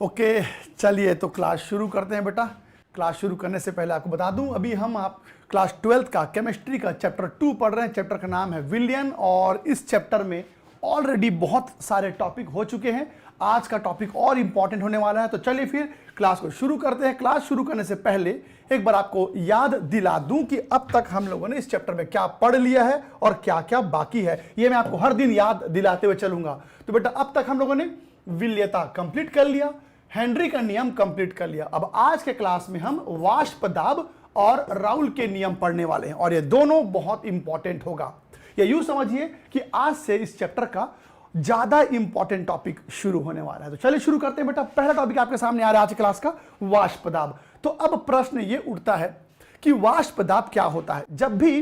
Okay, चलिए तो class शुरू करते हैं बेटा। क्लास शुरू करने से पहले आपको बता दूं, अभी हम आप क्लास 12th का केमिस्ट्री का चैप्टर 2 पढ़ रहे हैं। चैप्टर का नाम है विलियन और इस चैप्टर में ऑलरेडी बहुत सारे टॉपिक हो चुके हैं। आज का टॉपिक और इंपॉर्टेंट होने वाला है, तो चलिए फिर क्लास को शुरू करते हैं। क्लास शुरू करने से पहले एक बार आपको याद दिला दूं कि अब तक हम लोगों ने इस चैप्टर में क्या पढ़ लिया है और क्या क्या बाकी है। ये मैं आपको हर दिन याद दिलाते हुए चलूंगा। तो बेटा अब तक हम लोगों ने विलेयता कंप्लीट कर लिया, हेनरी का नियम कंप्लीट कर लिया। अब आज के क्लास में हम वाष्प दाब और राउल के नियम पढ़ने वाले हैं और ये दोनों बहुत इंपॉर्टेंट होगा। ये यूं समझिए कि आज से इस चैप्टर का ज्यादा इंपॉर्टेंट टॉपिक शुरू होने वाला है। तो चलिए शुरू करते हैं बेटा। पहला टॉपिक आपके सामने आ रहा है आज क्लास का, वाष्प दाब। तो अब प्रश्न ये उठता है कि वाष्प दाब क्या होता है। जब भी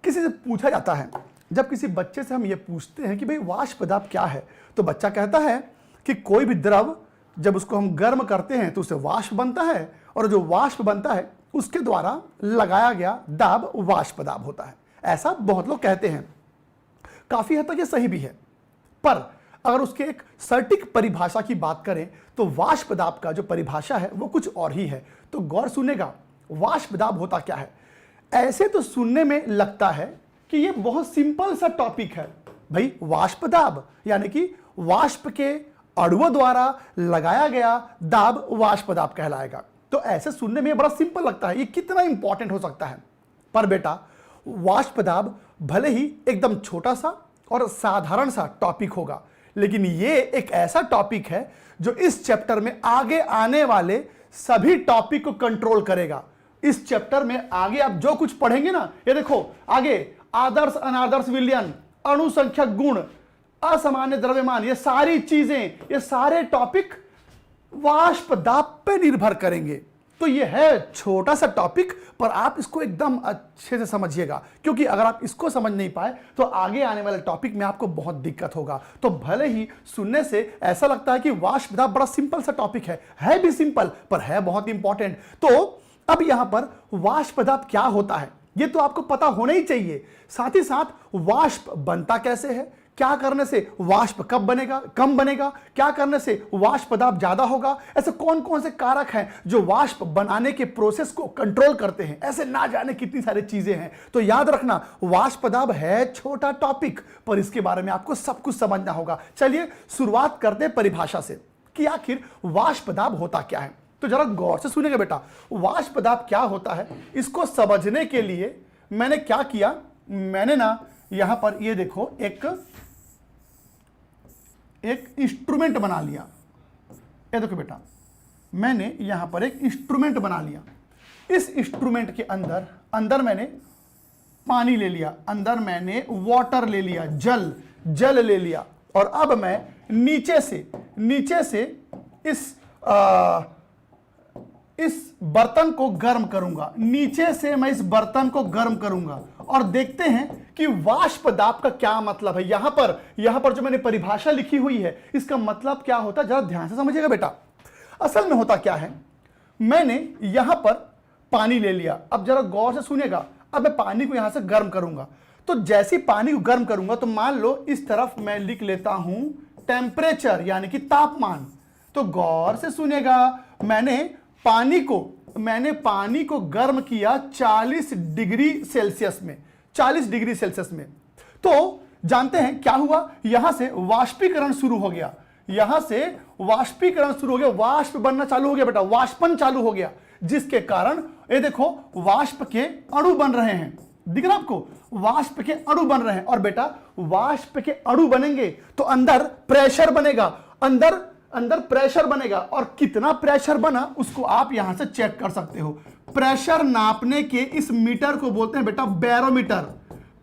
किसी से पूछा जाता है, जब किसी बच्चे से हम ये पूछते हैं कि भाई वाष्प दाब क्या है, तो बच्चा कहता है कि कोई भी द्रव जब उसको हम गर्म करते हैं तो उससे वाष्प बनता है और जो वाष्प बनता है उसके द्वारा लगाया गया दाब वाष्प दाब होता है। ऐसा बहुत लोग कहते हैं, काफी हद तक ये सही भी है। पर अगर उसके एक सटीक परिभाषा की बात करें तो वाष्प दाब का जो परिभाषा है वो कुछ और ही है। तो गौर सुनेगा, वाष्प दाब होता क्या है। ऐसे तो सुनने में लगता है कि ये बहुत सिंपल सा टॉपिक है। भाई वाष्प दाब यानी कि वाष्प के अणुओं द्वारा लगाया गया दाब वाष्प दाब कहलाएगा। तो ऐसे सुनने में बड़ा सिंपल लगता है, ये कितना इंपॉर्टेंट हो सकता है। पर बेटा वाष्प दाब भले ही एकदम छोटा सा और साधारण सा टॉपिक होगा, लेकिन ये एक ऐसा टॉपिक है जो इस चैप्टर में आगे आने वाले सभी टॉपिक को कंट्रोल करेगा। इस चैप्टर में आगे आप जो कुछ पढ़ेंगे ना, ये देखो आगे आदर्श अनादर्श विलयन, अणु संख्यक गुण, असामान्य द्रव्यमान, ये सारी चीजें, ये सारे टॉपिक वाष्प दाब पे निर्भर करेंगे। तो ये है छोटा सा टॉपिक, पर आप इसको एकदम अच्छे से समझिएगा, क्योंकि अगर आप इसको समझ नहीं पाए तो आगे आने वाले टॉपिक में आपको बहुत दिक्कत होगा। तो भले ही सुनने से ऐसा लगता है कि वाष्प दाब बड़ा सिंपल सा टॉपिक है भी सिंपल, पर है बहुत इंपॉर्टेंट। तो अब यहां पर वाष्प दाब क्या होता है ये तो आपको पता होना ही चाहिए। साथ ही साथ वाष्प बनता कैसे है, क्या करने से वाष्प कब बनेगा, कम बनेगा, क्या करने से वाष्प दाब ज्यादा होगा, ऐसे कौन कौन से कारक हैं जो वाष्प बनाने के प्रोसेस को कंट्रोल करते हैं, ऐसे ना जाने कितनी सारी चीजें हैं। तो याद रखना, वाष्प दाब है छोटा टॉपिक, पर इसके बारे में आपको सब कुछ समझना होगा। चलिए शुरुआत करते हैं परिभाषा से कि आखिर वाष्प दाब होता क्या है। तो जरा गौर से सुनिएगा बेटा, वाष्प दाब क्या होता है इसको समझने के लिए मैंने क्या किया, मैंने ना यहां पर ये देखो एक इंस्ट्रूमेंट बना लिया। ये देखो बेटा, मैंने यहां पर एक इंस्ट्रूमेंट बना लिया। इस इंस्ट्रूमेंट के अंदर मैंने पानी ले लिया, अंदर मैंने वाटर ले लिया, जल ले लिया। और अब मैं नीचे से इस बर्तन को गर्म करूंगा, नीचे से मैं इस बर्तन को गर्म करूंगा और देखते हैं कि वाष्प दाब का क्या मतलब है। यहां पर जो मैंने परिभाषा लिखी हुई है इसका मतलब क्या होता है, जरा ध्यान से समझिएगा बेटा। असल में होता क्या है, मैंने यहां पर पानी ले लिया। अब जरा गौर से सुनिएगा, अब मैं पानी को यहां से गर्म करूंगा। तो जैसे पानी को गर्म करूंगा तो मान लो इस तरफ मैं लिख लेता हूं टेम्परेचर यानी कि तापमान। तो गौर से सुनिएगा, मैंने पानी को गर्म किया 40 डिग्री सेल्सियस में, 40 डिग्री सेल्सियस में। तो जानते हैं क्या हुआ, यहां से वाष्पीकरण शुरू हो गया, वाष्प बनना चालू हो गया बेटा, वाष्पन चालू हो गया, जिसके कारण ये देखो वाष्प के अणु बन रहे हैं। दिख रहा आपको, वाष्प के अणु बन रहे हैं। और बेटा वाष्प के अणु बनेंगे तो अंदर प्रेशर बनेगा, अंदर प्रेशर बनेगा। और कितना प्रेशर बना उसको आप यहां से चेक कर सकते हो। प्रेशर नापने के इस मीटर को बोलते हैं बेटा बैरोमीटर।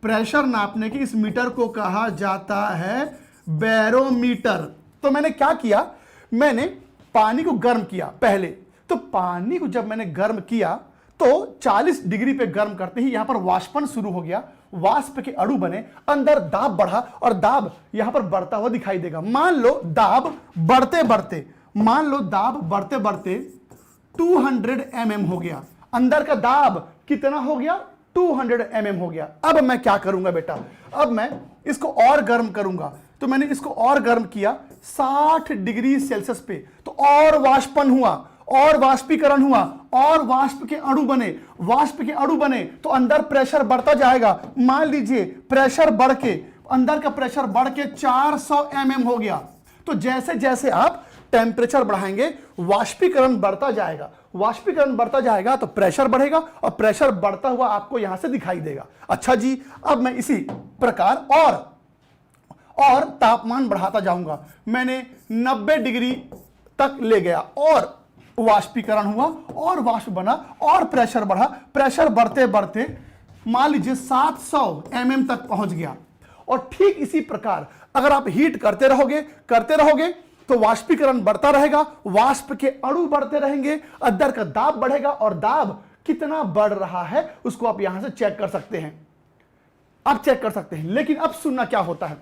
प्रेशर नापने के इस मीटर को कहा जाता है बैरोमीटर। तो मैंने क्या किया, मैंने पानी को गर्म किया पहले। तो पानी को जब मैंने गर्म किया तो 40 डिग्री पे गर्म करते ही यहां पर वाष्पन शुरू हो गया, वाष्प के अणु बने, अंदर दाब बढ़ा और दाब यहां पर बढ़ता हुआ दिखाई देगा। मान लो दाब बढ़ते बढ़ते 200 mm हो गया, अंदर का दाब कितना हो गया, 200 mm हो गया। अब मैं क्या करूंगा बेटा, अब मैं इसको और गर्म करूंगा। तो मैंने इसको और गर्म किया 60 डिग्री सेल्सियस पे। तो और वाष्पन हुआ, और वाष्पीकरण हुआ, और वाष्प के अणु बने, वाष्प के अणु बने तो अंदर प्रेशर बढ़ता जाएगा। मान लीजिए प्रेशर बढ़ के, अंदर का प्रेशर बढ़ के 400 mm हो गया। तो जैसे जैसे आप टेम्परेचर बढ़ाएंगे वाष्पीकरण बढ़ता जाएगा, वाष्पीकरण बढ़ता जाएगा तो प्रेशर बढ़ेगा, और प्रेशर बढ़ता हुआ आपको यहां से दिखाई देगा। अच्छा जी, अब मैं इसी प्रकार और तापमान बढ़ाता जाऊंगा। मैंने 90 डिग्री तक ले गया और वाष्पीकरण हुआ और वाष्प बना और प्रेशर बढ़ा। प्रेशर बढ़ते बढ़ते मान लीजिए 700 mm तक पहुंच गया। और ठीक इसी प्रकार अगर आप हीट करते रहोगे तो वाष्पीकरण बढ़ता रहेगा, वाष्प के अणु बढ़ते रहेंगे, अंदर का दाब बढ़ेगा, और दाब कितना बढ़ रहा है उसको आप यहां से चेक कर सकते हैं, आप चेक कर सकते हैं। लेकिन अब सुनना क्या होता है,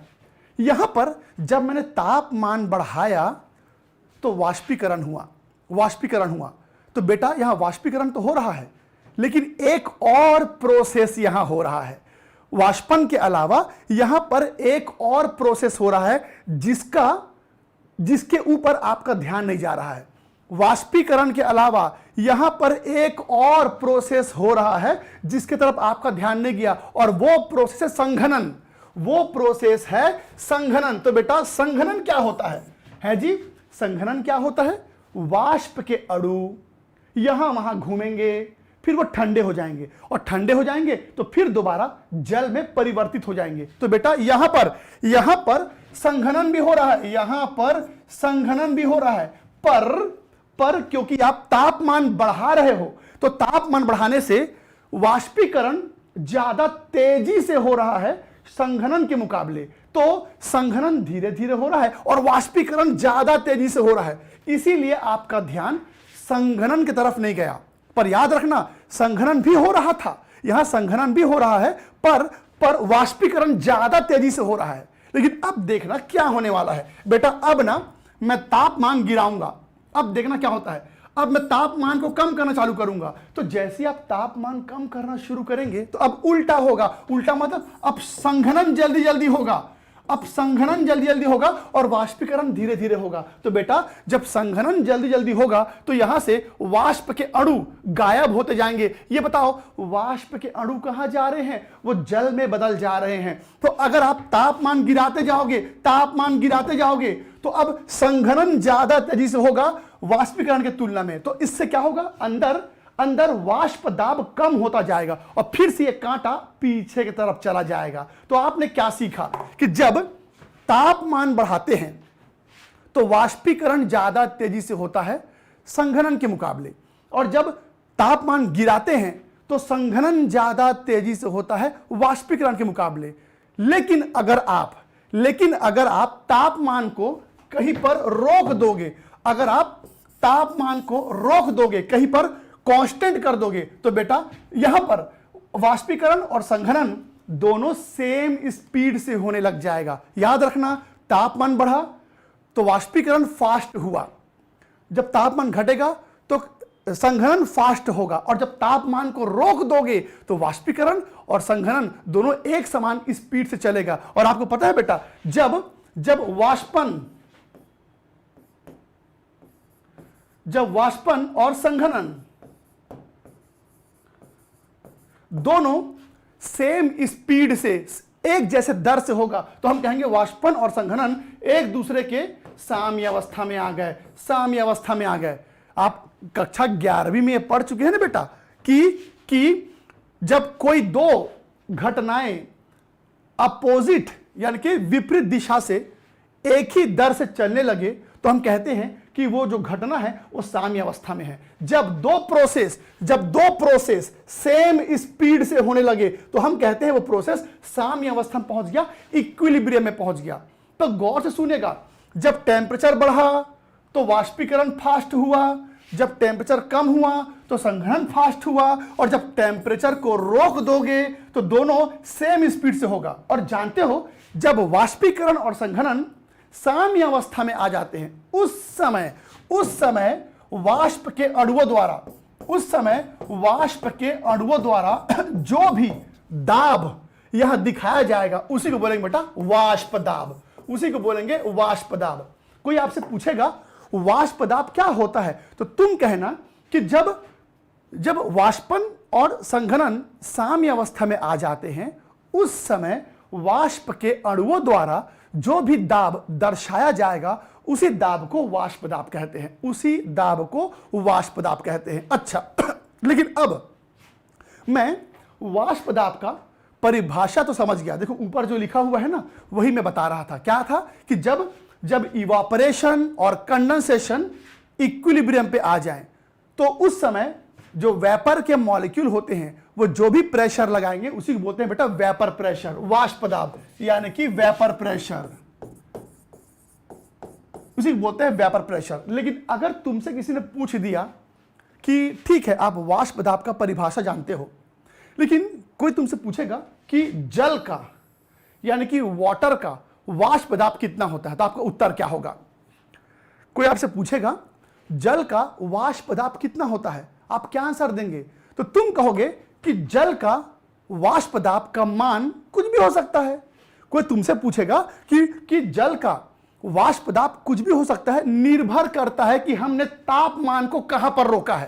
यहां पर जब मैंने तापमान बढ़ाया तो वाष्पीकरण हुआ। तो बेटा यहां वाष्पीकरण तो हो रहा है, लेकिन एक और प्रोसेस यहां हो रहा है। वाष्पन के अलावा यहां पर एक और प्रोसेस हो रहा है जिसके ऊपर आपका ध्यान नहीं जा रहा है। वाष्पीकरण के अलावा यहां पर एक और प्रोसेस हो रहा है जिसके तरफ आपका ध्यान नहीं गया, और वो प्रोसेस है संघनन। वो प्रोसेस है संघनन। तो बेटा संघनन क्या होता है जी? संघनन क्या होता है? वाष्प के अणु यहां वहां घूमेंगे, फिर वो ठंडे हो जाएंगे, और ठंडे हो जाएंगे तो फिर दोबारा जल में परिवर्तित हो जाएंगे। तो बेटा यहां पर संघनन भी हो रहा है, यहां पर संघनन भी हो रहा है, पर क्योंकि आप तापमान बढ़ा रहे हो तो तापमान बढ़ाने से वाष्पीकरण ज्यादा तेजी से हो रहा है संघनन के मुकाबले। तो संघनन धीरे धीरे हो रहा है और वाष्पीकरण ज्यादा तेजी से हो रहा है, इसीलिए आपका ध्यान संघनन की तरफ नहीं गया। पर याद रखना संघनन भी हो रहा था, यहां संघनन भी हो रहा है, पर वाष्पीकरण ज्यादा तेजी से हो रहा है। लेकिन अब देखना क्या होने वाला है बेटा। अब ना मैं तापमान गिराऊंगा, अब देखना क्या होता है। अब मैं तापमान को कम करना चालू करूंगा, तो जैसे आप तापमान कम करना शुरू करेंगे तो अब उल्टा होगा। उल्टा मतलब अब संघनन जल्दी जल्दी होगा, अब संघनन जल्दी जल्दी होगा और वाष्पीकरण धीरे धीरे होगा। तो बेटा जब संघनन जल्दी जल्दी होगा तो यहां से वाष्प के अणु गायब होते जाएंगे। ये बताओ वाष्प के अणु कहां जा रहे हैं? वो जल में बदल जा रहे हैं। तो अगर आप तापमान गिराते जाओगे तो अब संघनन ज्यादा तेजी से होगा वाष्पीकरण के तुलना में। तो इससे क्या होगा, अंदर वाष्प दाब कम होता जाएगा और फिर से ये कांटा पीछे की तरफ चला जाएगा। तो आपने क्या सीखा कि जब तापमान बढ़ाते हैं तो वाष्पीकरण ज्यादा तेजी से होता है संघनन के मुकाबले, और जब तापमान गिराते हैं तो संघनन ज्यादा तेजी से होता है वाष्पीकरण के मुकाबले। लेकिन अगर आप तापमान को कहीं पर रोक दोगे, अगर आप तापमान को रोक दोगे, कहीं पर कांस्टेंट कर दोगे, तो बेटा यहां पर वाष्पीकरण और संघनन दोनों सेम स्पीड से होने लग जाएगा। याद रखना तापमान बढ़ा तो वाष्पीकरण फास्ट हुआ, जब तापमान घटेगा तो संघनन फास्ट होगा, और जब तापमान को रोक दोगे तो वाष्पीकरण और संघनन दोनों एक समान स्पीड से चलेगा। और आपको पता है बेटा जब वाष्पन और संघनन दोनों सेम स्पीड से एक जैसे दर से होगा तो हम कहेंगे वाष्पन और संघनन एक दूसरे के साम्य अवस्था में आ गए। आप कक्षा 11वीं में पढ़ चुके हैं ना बेटा कि जब कोई दो घटनाएं अपोजिट यानी कि विपरीत दिशा से एक ही दर से चलने लगे तो हम कहते हैं कि वो जो घटना है वो साम्य अवस्था में है। जब दो प्रोसेस सेम स्पीड से होने लगे तो हम कहते हैं वो प्रोसेस साम्य अवस्था में पहुंच गया, इक्विलिब्रियम में पहुंच गया। तो गौर से सुनिएगा, जब टेम्परेचर बढ़ा तो वाष्पीकरण फास्ट हुआ, जब टेम्परेचर कम हुआ तो संघनन फास्ट हुआ, और जब टेम्परेचर को रोक दोगे तो दोनों सेम स्पीड से होगा। और जानते हो जब वाष्पीकरण और संघनन साम्य अवस्था में आ जाते हैं उस समय वाष्प के अणुओं द्वारा जो भी दाब यहां दिखाया जाएगा उसी को बोलेंगे बेटा वाष्प दाब, उसी को बोलेंगे वाष्प दाब। कोई आपसे पूछेगा वाष्प दाब क्या होता है? तो तुम कहना कि जब वाष्पन और संघनन साम्य अवस्था में आ जाते हैं, उस समय वाष्प के अणुओं द्वारा जो भी दाब दर्शाया जाएगा उसी दाब को वाष्प दाब कहते हैं, उसी दाब को वाष्प दाब कहते हैं। अच्छा, लेकिन अब मैं वाष्प दाब का परिभाषा तो समझ गया। देखो ऊपर जो लिखा हुआ है ना, वही मैं बता रहा था। क्या था कि जब इवापोरेशन और कंडेंसेशन इक्विलिब्रियम पे आ जाए, तो उस समय जो वेपर के मॉलिक्यूल होते हैं वो जो भी प्रेशर लगाएंगे उसी को बोलते हैं बेटा वेपर प्रेशर, वाष्प दाब, यानी कि वेपर प्रेशर, उसी को बोलते हैं वेपर प्रेशर। लेकिन अगर तुमसे किसी ने पूछ दिया कि ठीक है आप वाष्प दाब का परिभाषा जानते हो, लेकिन कोई तुमसे पूछेगा कि जल का यानी कि वाटर का वाष्प दाब कितना होता है, तो आपका उत्तर क्या होगा? कोई आपसे पूछेगा जल का वाष्प दाब कितना होता है, आप क्या आंसर देंगे? तो तुम कहोगे कि जल का वाष्प दाब का मान कुछ भी हो सकता है। कोई तुमसे पूछेगा कि जल का वाष्प दाब कुछ भी हो सकता है, निर्भर करता है कि हमने तापमान को कहां पर रोका है,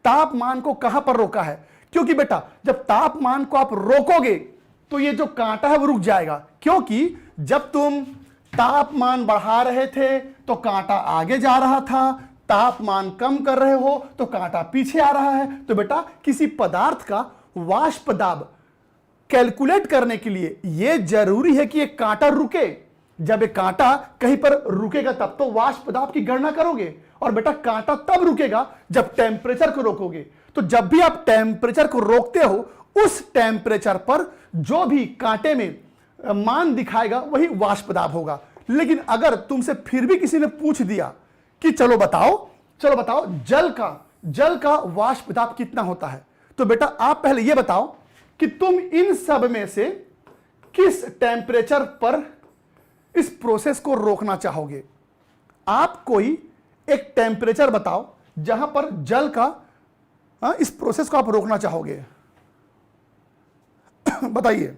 तापमान को कहां पर रोका है। क्योंकि बेटा जब तापमान को आप रोकोगे तो ये जो कांटा है वो रुक जाएगा, क्योंकि जब तुम तापमान बढ़ा रहे थे तो कांटा आगे जा रहा था, तापमान कम कर रहे हो तो कांटा पीछे आ रहा है। तो बेटा किसी पदार्थ का वाष्प दाब कैलकुलेट करने के लिए यह जरूरी है कि एक कांटा रुके। जब एक कांटा कहीं पर रुकेगा तब तो वाष्प दाब की गणना करोगे, और बेटा कांटा तब रुकेगा जब टेम्परेचर को रोकोगे। तो जब भी आप टेम्परेचर को रोकते हो, उस टेम्परेचर पर जो भी कांटे में मान दिखाएगा वही वाष्प दाब होगा। लेकिन अगर तुमसे फिर भी किसी ने पूछ दिया कि चलो बताओ जल का वाष्प दाब कितना होता है, तो बेटा आप पहले यह बताओ कि तुम इन सब में से किस टेम्परेचर पर इस प्रोसेस को रोकना चाहोगे। आप कोई एक टेम्परेचर बताओ जहां पर जल का इस प्रोसेस को आप रोकना चाहोगे। बताइए,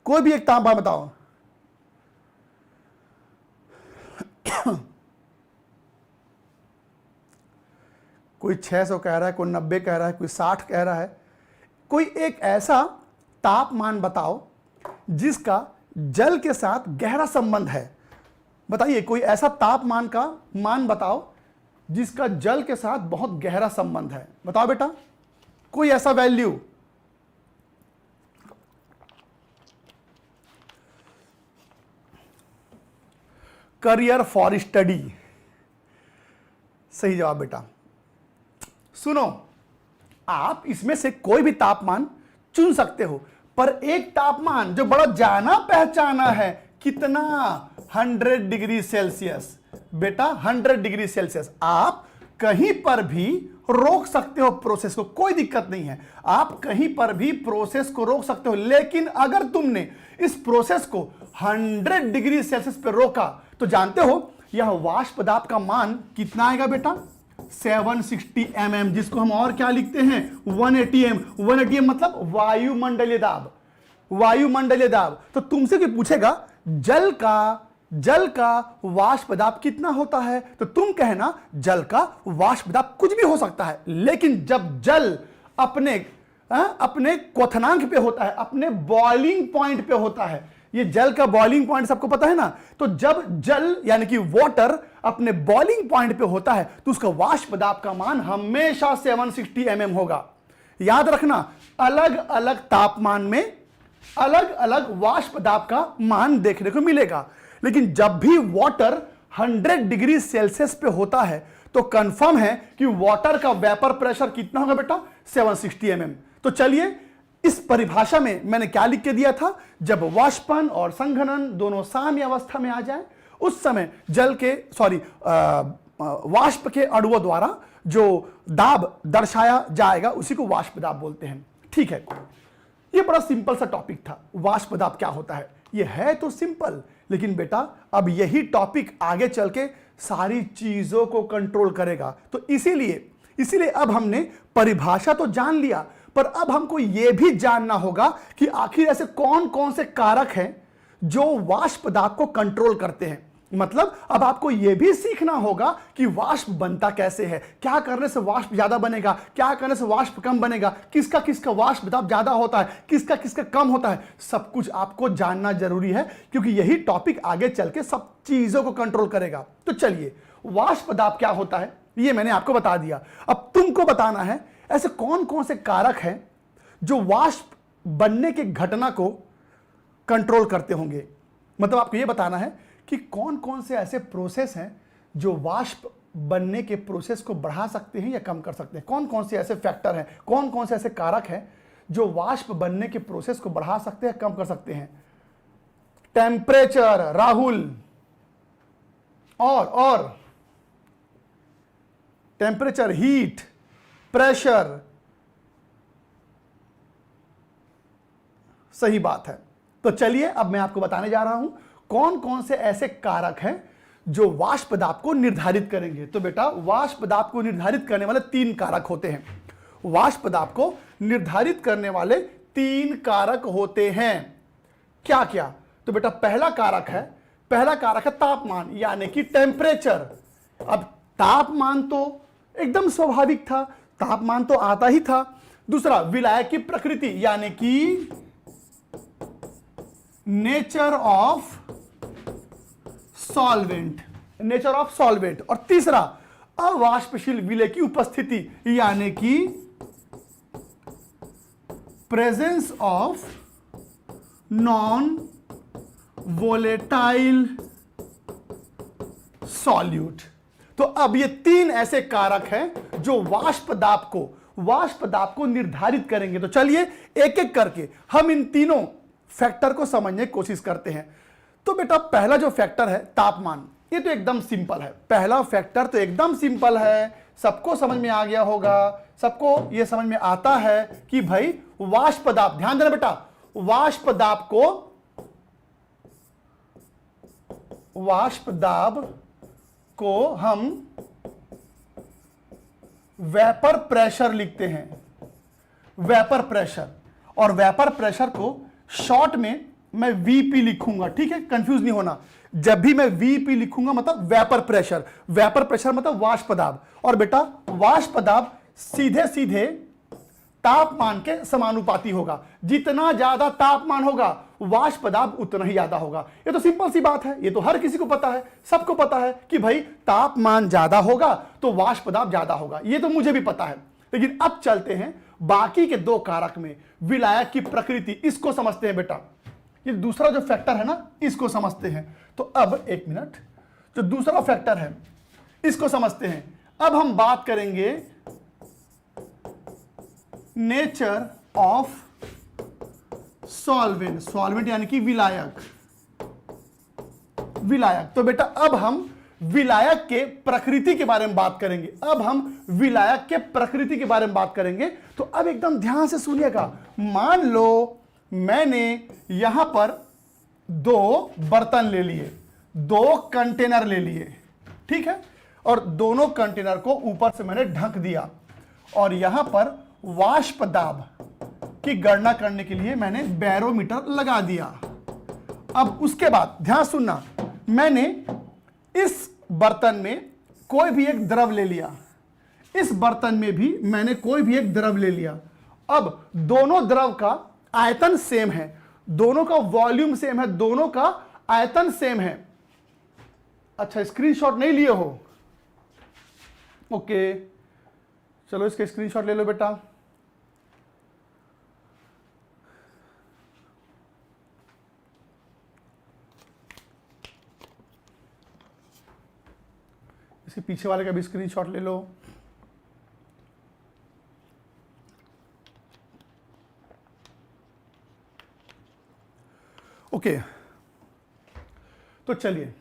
कोई भी एक तापमान बताओ। कोई 600 कह रहा है, कोई 90 कह रहा है, कोई 60 कह रहा है। कोई एक ऐसा तापमान बताओ जिसका जल के साथ गहरा संबंध है। बताइए, कोई ऐसा तापमान का मान बताओ जिसका जल के साथ बहुत गहरा संबंध है। बताओ बेटा, कोई ऐसा वैल्यू। करियर फॉर स्टडी, सही जवाब बेटा। सुनो, आप इसमें से कोई भी तापमान चुन सकते हो, पर एक तापमान जो बड़ा जाना पहचाना है, कितना 100 डिग्री सेल्सियस। बेटा 100 डिग्री सेल्सियस आप कहीं पर भी रोक सकते हो प्रोसेस को, कोई दिक्कत नहीं है। आप कहीं पर भी प्रोसेस को रोक सकते हो, लेकिन अगर तुमने इस प्रोसेस को 100 डिग्री सेल्सियस पर रोका तो जानते हो यह वाष्प दाब का मान कितना आएगा बेटा? 760 mm, जिसको हम और क्या लिखते हैं 180 m। 180 m मतलब वायुमंडलीय दाब, वायुमंडलीय दाब। तो तुमसे कोई पूछेगा जल का वाष्प दाब कितना होता है, तो तुम कहना जल का वाष्प दाब कुछ भी हो सकता है। लेकिन जब जल अपने क्वथनांक पे होता है, अपने बॉइलिंग पॉइंट पे होता है, ये जल का बॉइलिंग पॉइंट सबको पता है ना, तो जब जल यानी कि वाटर अपने बॉइलिंग पॉइंट पे होता है तो उसका वाष्प दाब का मान हमेशा 760 mm होगा। याद रखना, अलग अलग तापमान में अलग अलग वाष्प दाब का मान देखने को मिलेगा, लेकिन जब भी वाटर 100 डिग्री सेल्सियस पे होता है तो कंफर्म है कि वाटर का वेपर प्रेशर कितना होगा बेटा? 760 mm। तो चलिए, इस परिभाषा में मैंने क्या लिख के दिया था, जब वाष्पन और संघनन दोनों साम्य अवस्था में आ जाए उस समय वाष्प के अणुओं द्वारा जो दाब दर्शाया जाएगा उसी को वाष्प दाब बोलते हैं। ठीक है, ये बड़ा सिंपल सा टॉपिक था, वाष्प दाब क्या होता है। ये है तो सिंपल, लेकिन बेटा अब यही टॉपिक आगे चल के सारी चीजों को कंट्रोल करेगा। तो इसीलिए अब हमने परिभाषा तो जान लिया, पर अब हमको यह भी जानना होगा कि आखिर ऐसे कौन कौन से कारक हैं जो वाष्प दाब को कंट्रोल करते हैं। मतलब अब आपको यह भी सीखना होगा कि वाष्प बनता कैसे है, क्या करने से वाष्प ज्यादा बनेगा, क्या करने से वाष्प कम बनेगा, किसका किसका वाष्प दाब ज्यादा होता है, किसका किसका कम होता है, सब कुछ आपको जानना जरूरी है, क्योंकि यही टॉपिक आगे चल के सब चीजों को कंट्रोल करेगा। तो चलिए, वाष्प दाब क्या होता है ये मैंने आपको बता दिया। अब तुमको बताना है ऐसे कौन कौन से कारक हैं जो वाष्प बनने की घटना को कंट्रोल करते होंगे। मतलब आपको यह बताना है कि कौन कौन से ऐसे प्रोसेस हैं जो वाष्प बनने के प्रोसेस को बढ़ा सकते हैं या कम कर सकते हैं, कौन कौन से ऐसे फैक्टर हैं, कौन कौन से ऐसे कारक हैं जो वाष्प बनने के प्रोसेस को बढ़ा सकते हैं, कम कर सकते हैं। टेम्परेचर राहुल, और टेम्परेचर, हीट, प्रेशर, सही बात है। तो चलिए अब मैं आपको बताने जा रहा हूं कौन कौन से ऐसे कारक हैं जो वाष्प दाब को निर्धारित करेंगे। तो बेटा, वाष्प दाब को निर्धारित करने वाले 3 कारक होते हैं। वाष्प दाब को निर्धारित करने वाले 3 कारक होते हैं। क्या क्या? तो बेटा, पहला कारक है तापमान, यानी कि टेम्परेचर। अब तापमान तो एकदम स्वाभाविक था, तापमान तो आता ही था। दूसरा, विलायक की प्रकृति, यानी कि नेचर ऑफ सॉल्वेंट, और तीसरा, अवाष्पशील विलय की उपस्थिति, यानी कि presence of non volatile solute. तो अब ये 3 ऐसे कारक हैं जो वाष्प दाब को निर्धारित करेंगे। तो चलिए एक एक करके हम इन तीनों फैक्टर को समझने की कोशिश करते हैं। तो बेटा, पहला जो फैक्टर है तापमान, ये तो एकदम सिंपल है। पहला फैक्टर तो एकदम सिंपल है, सबको समझ में आ गया होगा, सबको ये समझ में आता है कि भाई वाष्प दाब, ध्यान देना बेटा, वाष्प दाब को हम वेपर प्रेशर लिखते हैं, वेपर प्रेशर। और वेपर प्रेशर को शॉर्ट में मैं वीपी लिखूंगा, ठीक है, कंफ्यूज नहीं होना। जब भी मैं वीपी लिखूंगा मतलब वेपर प्रेशर मतलब वाष्प दाब। और बेटा, वाष्प दाब सीधे सीधे तापमान के समानुपाती होगा। जितना ज्यादा तापमान होगा वाष्प दाब उतना ही ज्यादा होगा। ये तो सिंपल सी बात है, ये तो हर किसी को पता है, सबको पता है कि भाई तापमान ज्यादा होगा तो वाष्प दाब ज्यादा होगा, ये तो मुझे भी पता है। लेकिन अब चलते हैं बाकी के 2 कारक में। विलायक की प्रकृति, इसको समझते हैं बेटा, ये दूसरा जो फैक्टर है ना, इसको समझते हैं। तो अब एक मिनट, जो दूसरा फैक्टर है इसको समझते हैं। अब हम बात करेंगे नेचर ऑफ सॉल्वेंट यानी कि विलायक। तो बेटा, अब हम विलायक के प्रकृति के बारे में बात करेंगे। तो अब एकदम ध्यान से सुनिएगा। मान लो मैंने यहां पर 2 बर्तन ले लिए, 2 कंटेनर ले लिए, ठीक है, और दोनों कंटेनर को ऊपर से मैंने ढक दिया, और यहां पर वाष्प दाब की गणना करने के लिए मैंने बैरोमीटर लगा दिया। अब उसके बाद ध्यान सुनना, मैंने इस बर्तन में कोई भी एक द्रव ले लिया, इस बर्तन में भी मैंने कोई भी एक द्रव ले लिया। अब दोनों द्रव का आयतन सेम है, दोनों का वॉल्यूम सेम है, दोनों का आयतन सेम है। अच्छा, स्क्रीनशॉट नहीं लिए हो? ओके, चलो इसके स्क्रीनशॉट ले लो बेटा। इसके पीछे वाले का भी स्क्रीनशॉट ले लो। ओके, तो चलिए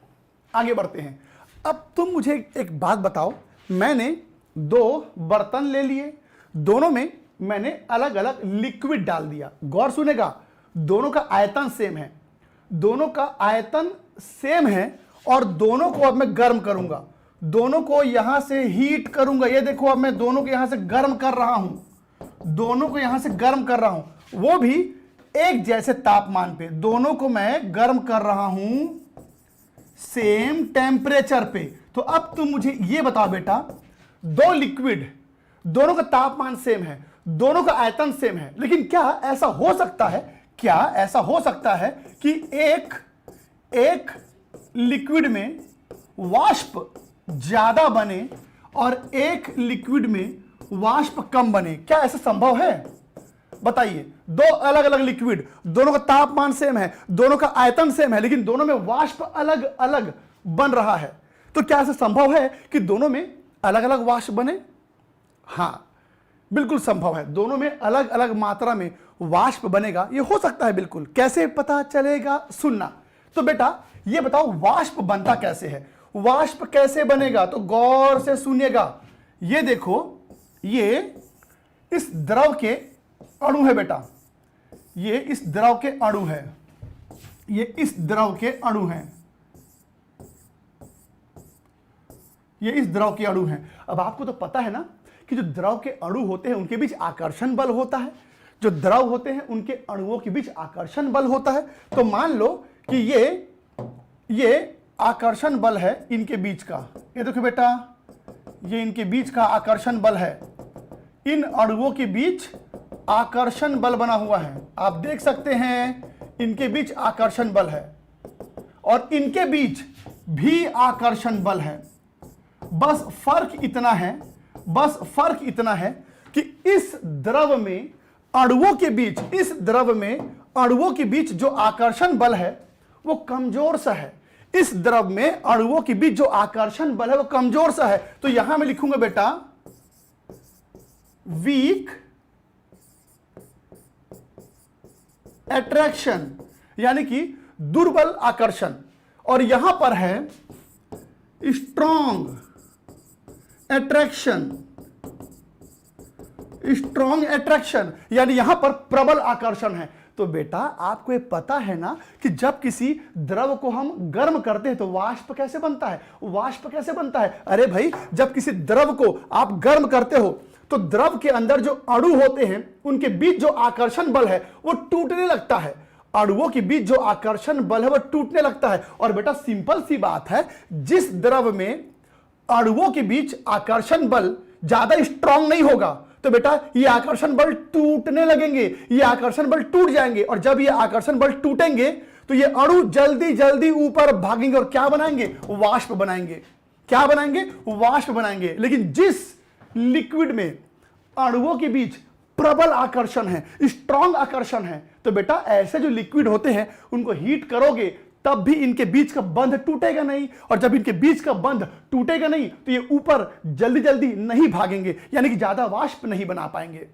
आगे बढ़ते हैं। अब तुम मुझे एक बात बताओ, मैंने 2 बर्तन ले लिए, दोनों में मैंने अलग अलग लिक्विड डाल दिया। गौर सुनेगा, दोनों का आयतन सेम है, और दोनों को अब मैं गर्म करूंगा, दोनों को यहां से हीट करूंगा। ये देखो, अब मैं दोनों को यहां से गर्म कर रहा हूं, वो भी एक जैसे तापमान पे। दोनों को मैं गर्म कर रहा हूं सेम टेम्परेचर पे। तो अब तुम मुझे ये बताओ बेटा, दो लिक्विड, दोनों का तापमान सेम है, दोनों का आयतन सेम है, लेकिन क्या ऐसा हो सकता है, क्या ऐसा हो सकता है कि एक लिक्विड में वाष्प ज्यादा बने और एक लिक्विड में वाष्प कम बने? क्या ऐसा संभव है? बताइए। दो अलग अलग लिक्विड, दोनों का तापमान सेम है, दोनों का आयतन सेम है, लेकिन दोनों में वाष्प अलग अलग बन रहा है। तो क्या ऐसा संभव है कि दोनों में अलग अलग वाष्प बने? हां, बिल्कुल संभव है, दोनों में अलग अलग मात्रा में वाष्प बनेगा, यह हो सकता है बिल्कुल। कैसे पता चलेगा? सुनना। तो बेटा यह बताओ वाष्प बनता कैसे है, वाष्प कैसे बनेगा? तो गौर से सुनिएगा। यह देखो, ये इस द्रव के अणु है बेटा, ये इस द्रव के अणु है, ये इस द्रव के अणु है, ये इस द्रव के अणु हैं। अब आपको तो पता है ना कि जो द्रव के अणु होते हैं उनके बीच आकर्षण बल होता है, जो द्रव होते हैं उनके अणुओं के बीच आकर्षण बल होता है। तो मान लो कि ये आकर्षण बल है इनके बीच का, ये देखो बेटा, ये इनके बीच का आकर्षण बल है, इन अणुओं के बीच आकर्षण बल बना हुआ है। आप देख सकते हैं इनके बीच आकर्षण बल है और इनके बीच भी आकर्षण बल है। बस फर्क इतना है, बस फर्क इतना है कि इस द्रव में अणुओं के बीच, इस द्रव में अणुओं के बीच जो आकर्षण बल है वो कमजोर सा है। इस द्रव में अणुओं के बीच जो आकर्षण बल है वो कमजोर सा है। तो यहां मैं लिखूंगा बेटा वीक अट्रैक्शन, यानी कि दुर्बल आकर्षण, और यहां पर है स्ट्रॉन्ग अट्रैक्शन, स्ट्रॉन्ग अट्रैक्शन, यानी यहां पर प्रबल आकर्षण है। तो बेटा आपको ये पता है ना कि जब किसी द्रव को हम गर्म करते हैं तो वाष्प कैसे बनता है, वाष्प कैसे बनता है? अरे भाई, जब किसी द्रव को आप गर्म करते हो तो द्रव के अंदर जो अणु होते हैं उनके बीच जो आकर्षण बल है वो टूटने लगता है, अणुओं के बीच जो आकर्षण बल है वो टूटने लगता है। और बेटा सिंपल सी बात है, जिस द्रव में अणुओं के बीच आकर्षण बल ज्यादा स्ट्रांग नहीं होगा तो बेटा ये आकर्षण बल टूटने लगेंगे, ये आकर्षण बल टूट जाएंगे, और जब ये आकर्षण बल टूटेंगे तो ये अणु जल्दी जल्दी ऊपर भागेंगे और क्या बनाएंगे? वाष्प बनाएंगे। क्या बनाएंगे? वाष्प बनाएंगे। लेकिन जिस लिक्विड में अणुओं के बीच प्रबल आकर्षण है, स्ट्रांग आकर्षण है, तो बेटा ऐसे जो लिक्विड होते हैं उनको हीट करोगे तब भी इनके बीच का बंध टूटेगा नहीं, और जब इनके बीच का बंध टूटेगा नहीं तो ये ऊपर जल्दी जल्दी नहीं भागेंगे, यानी कि ज्यादा वाष्प नहीं बना पाएंगे,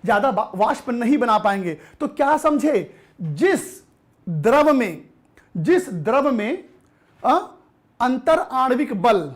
ज्यादा वाष्प नहीं बना पाएंगे। तो क्या समझे? जिस द्रव में अंतर आणविक बल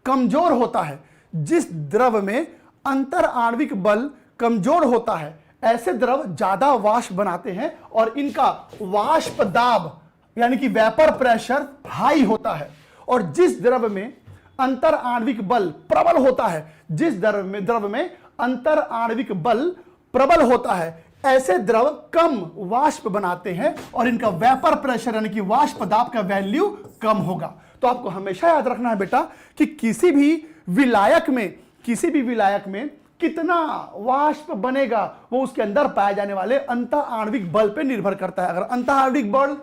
कमजोर होता है, जिस द्रव में अंतर आणविक बल कमजोर होता है, ऐसे द्रव ज्यादा वाष्प बनाते हैं और इनका वाष्प दाब यानी कि वेपर प्रेशर हाई होता है। और जिस द्रव में अंतर आणविक बल प्रबल होता है, जिस द्रव में अंतर आणविक बल प्रबल होता है, ऐसे द्रव कम वाष्प बनाते हैं और इनका वेपर प्रेशर यानी कि वाष्प दाब का वैल्यू कम होगा। तो आपको हमेशा याद रखना है बेटा कि किसी भी विलायक में कितना वाष्प बनेगा वो उसके अंदर पाए जाने वाले अंतः आणविक बल पे निर्भर करता है। अगर अंतः आणविक बल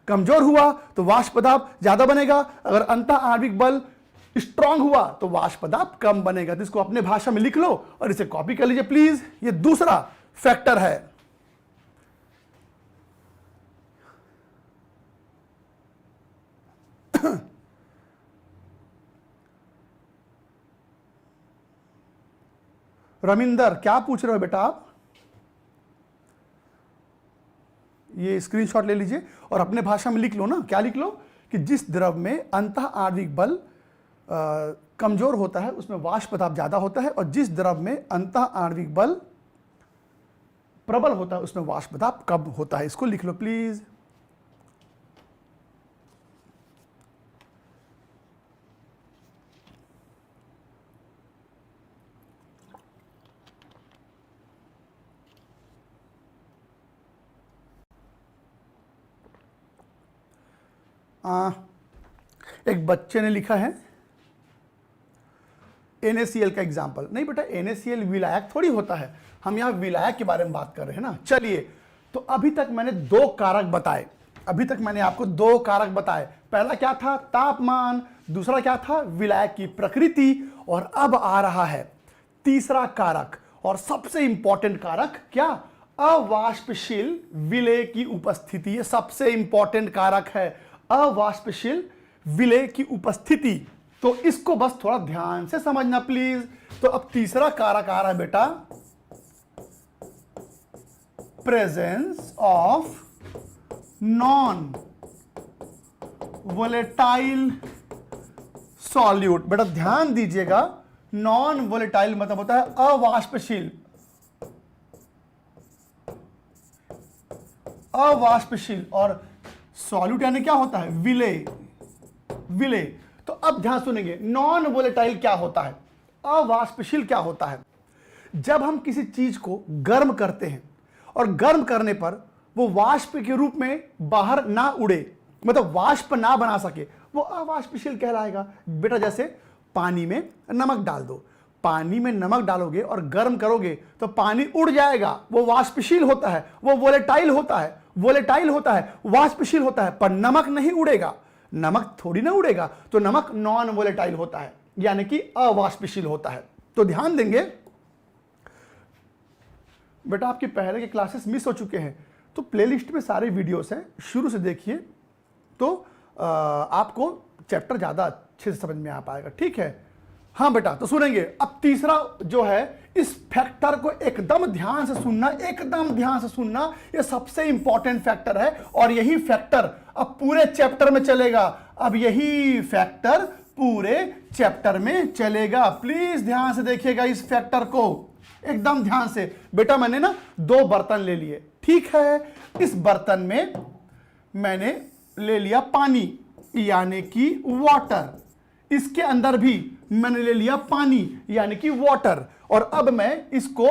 कमजोर हुआ तो वाष्प दाब ज्यादा बनेगा, अगर अंतः आणविक बल स्ट्रांग हुआ तो वाष्प दाब कम बनेगा। तो इसको अपने भाषा में लिख लो और इसे कॉपी कर लीजिए प्लीज। ये दूसरा फैक्टर है। रमिंदर क्या पूछ रहे हो बेटा आप? ये स्क्रीनशॉट ले लीजिए और अपने भाषा में लिख लो ना। क्या लिख लो कि जिस द्रव में अंतः आणविक बल कमजोर होता है उसमें वाष्प दाब ज्यादा होता है, और जिस द्रव में अंतः आणविक बल प्रबल होता है उसमें वाष्प दाब कम होता है। इसको लिख लो प्लीज। एक बच्चे ने लिखा है NaCl का एग्जाम्पल। नहीं बेटा, NaCl विलायक थोड़ी होता है, हम यहाँ विलायक के बारे में बात कर रहे हैं ना। चलिए, तो अभी तक मैंने दो कारक बताए, अभी तक मैंने आपको दो कारक बताए। पहला क्या था? तापमान। दूसरा क्या था? विलायक की प्रकृति। और अब आ रहा है तीसरा कारक और सबसे इंपॉर्टेंट कारक, क्या? अवाष्पशील विलेय की उपस्थिति। ये सबसे इंपॉर्टेंट कारक है, अवाष्पशील विलेय की उपस्थिति। तो इसको बस थोड़ा ध्यान से समझना प्लीज। तो अब तीसरा कारक आ रहा है बेटा, presence of non volatile solute. बेटा ध्यान दीजिएगा, नॉन वोलेटाइल मतलब होता है अवाष्पशील, अवाष्पशील, और सॉल्यूट यानी क्या होता है? विलेय, विलेय। तो अब ध्यान सुनेंगे, नॉन वोलेटाइल क्या होता है, अवाष्पशील क्या होता है? जब हम किसी चीज को गर्म करते हैं और गर्म करने पर वो वाष्प के रूप में बाहर ना उड़े, मतलब वाष्प ना बना सके, वो अवाष्पशील कहलाएगा। बेटा जैसे पानी में नमक डाल दो, पानी में नमक डालोगे और गर्म करोगे तो पानी उड़ जाएगा, वो वाष्पशील होता है, वो वोलेटाइल होता है, वोलेटाइल होता है, वाष्पशील होता है, पर नमक नहीं उड़ेगा, नमक थोड़ी ना उड़ेगा। तो नमक नॉन वोलेटाइल होता है, यानी कि अवाष्पशील होता है। तो ध्यान देंगे बेटा, आपके पहले के क्लासेस मिस हो चुके हैं तो प्लेलिस्ट में सारे वीडियोस हैं, शुरू से देखिए तो आपको चैप्टर ज़्यादा अच्छे से समझ में आ पाएगा। ठीक है? हाँ बेटा, तो सुनेंगे। अब तीसरा जो है, इस फैक्टर को एकदम ध्यान से सुनना, एकदम ध्यान से सुनना, ये सबसे इंपॉर्टेंट फैक्टर है और यही फैक्टर अब पूरे चैप्टर में चलेगा। अब यही फैक्टर पूरे चैप्टर में चलेगा। प्लीज ध्यान से देखिएगा इस फैक्टर को, एकदम ध्यान से। बेटा मैंने ना दो बर्तन ले लिए, ठीक है? इस बर्तन में मैंने ले लिया पानी, यानी कि वाटर। इसके अंदर भी मैंने ले लिया पानी, यानी कि वाटर। और अब मैं इसको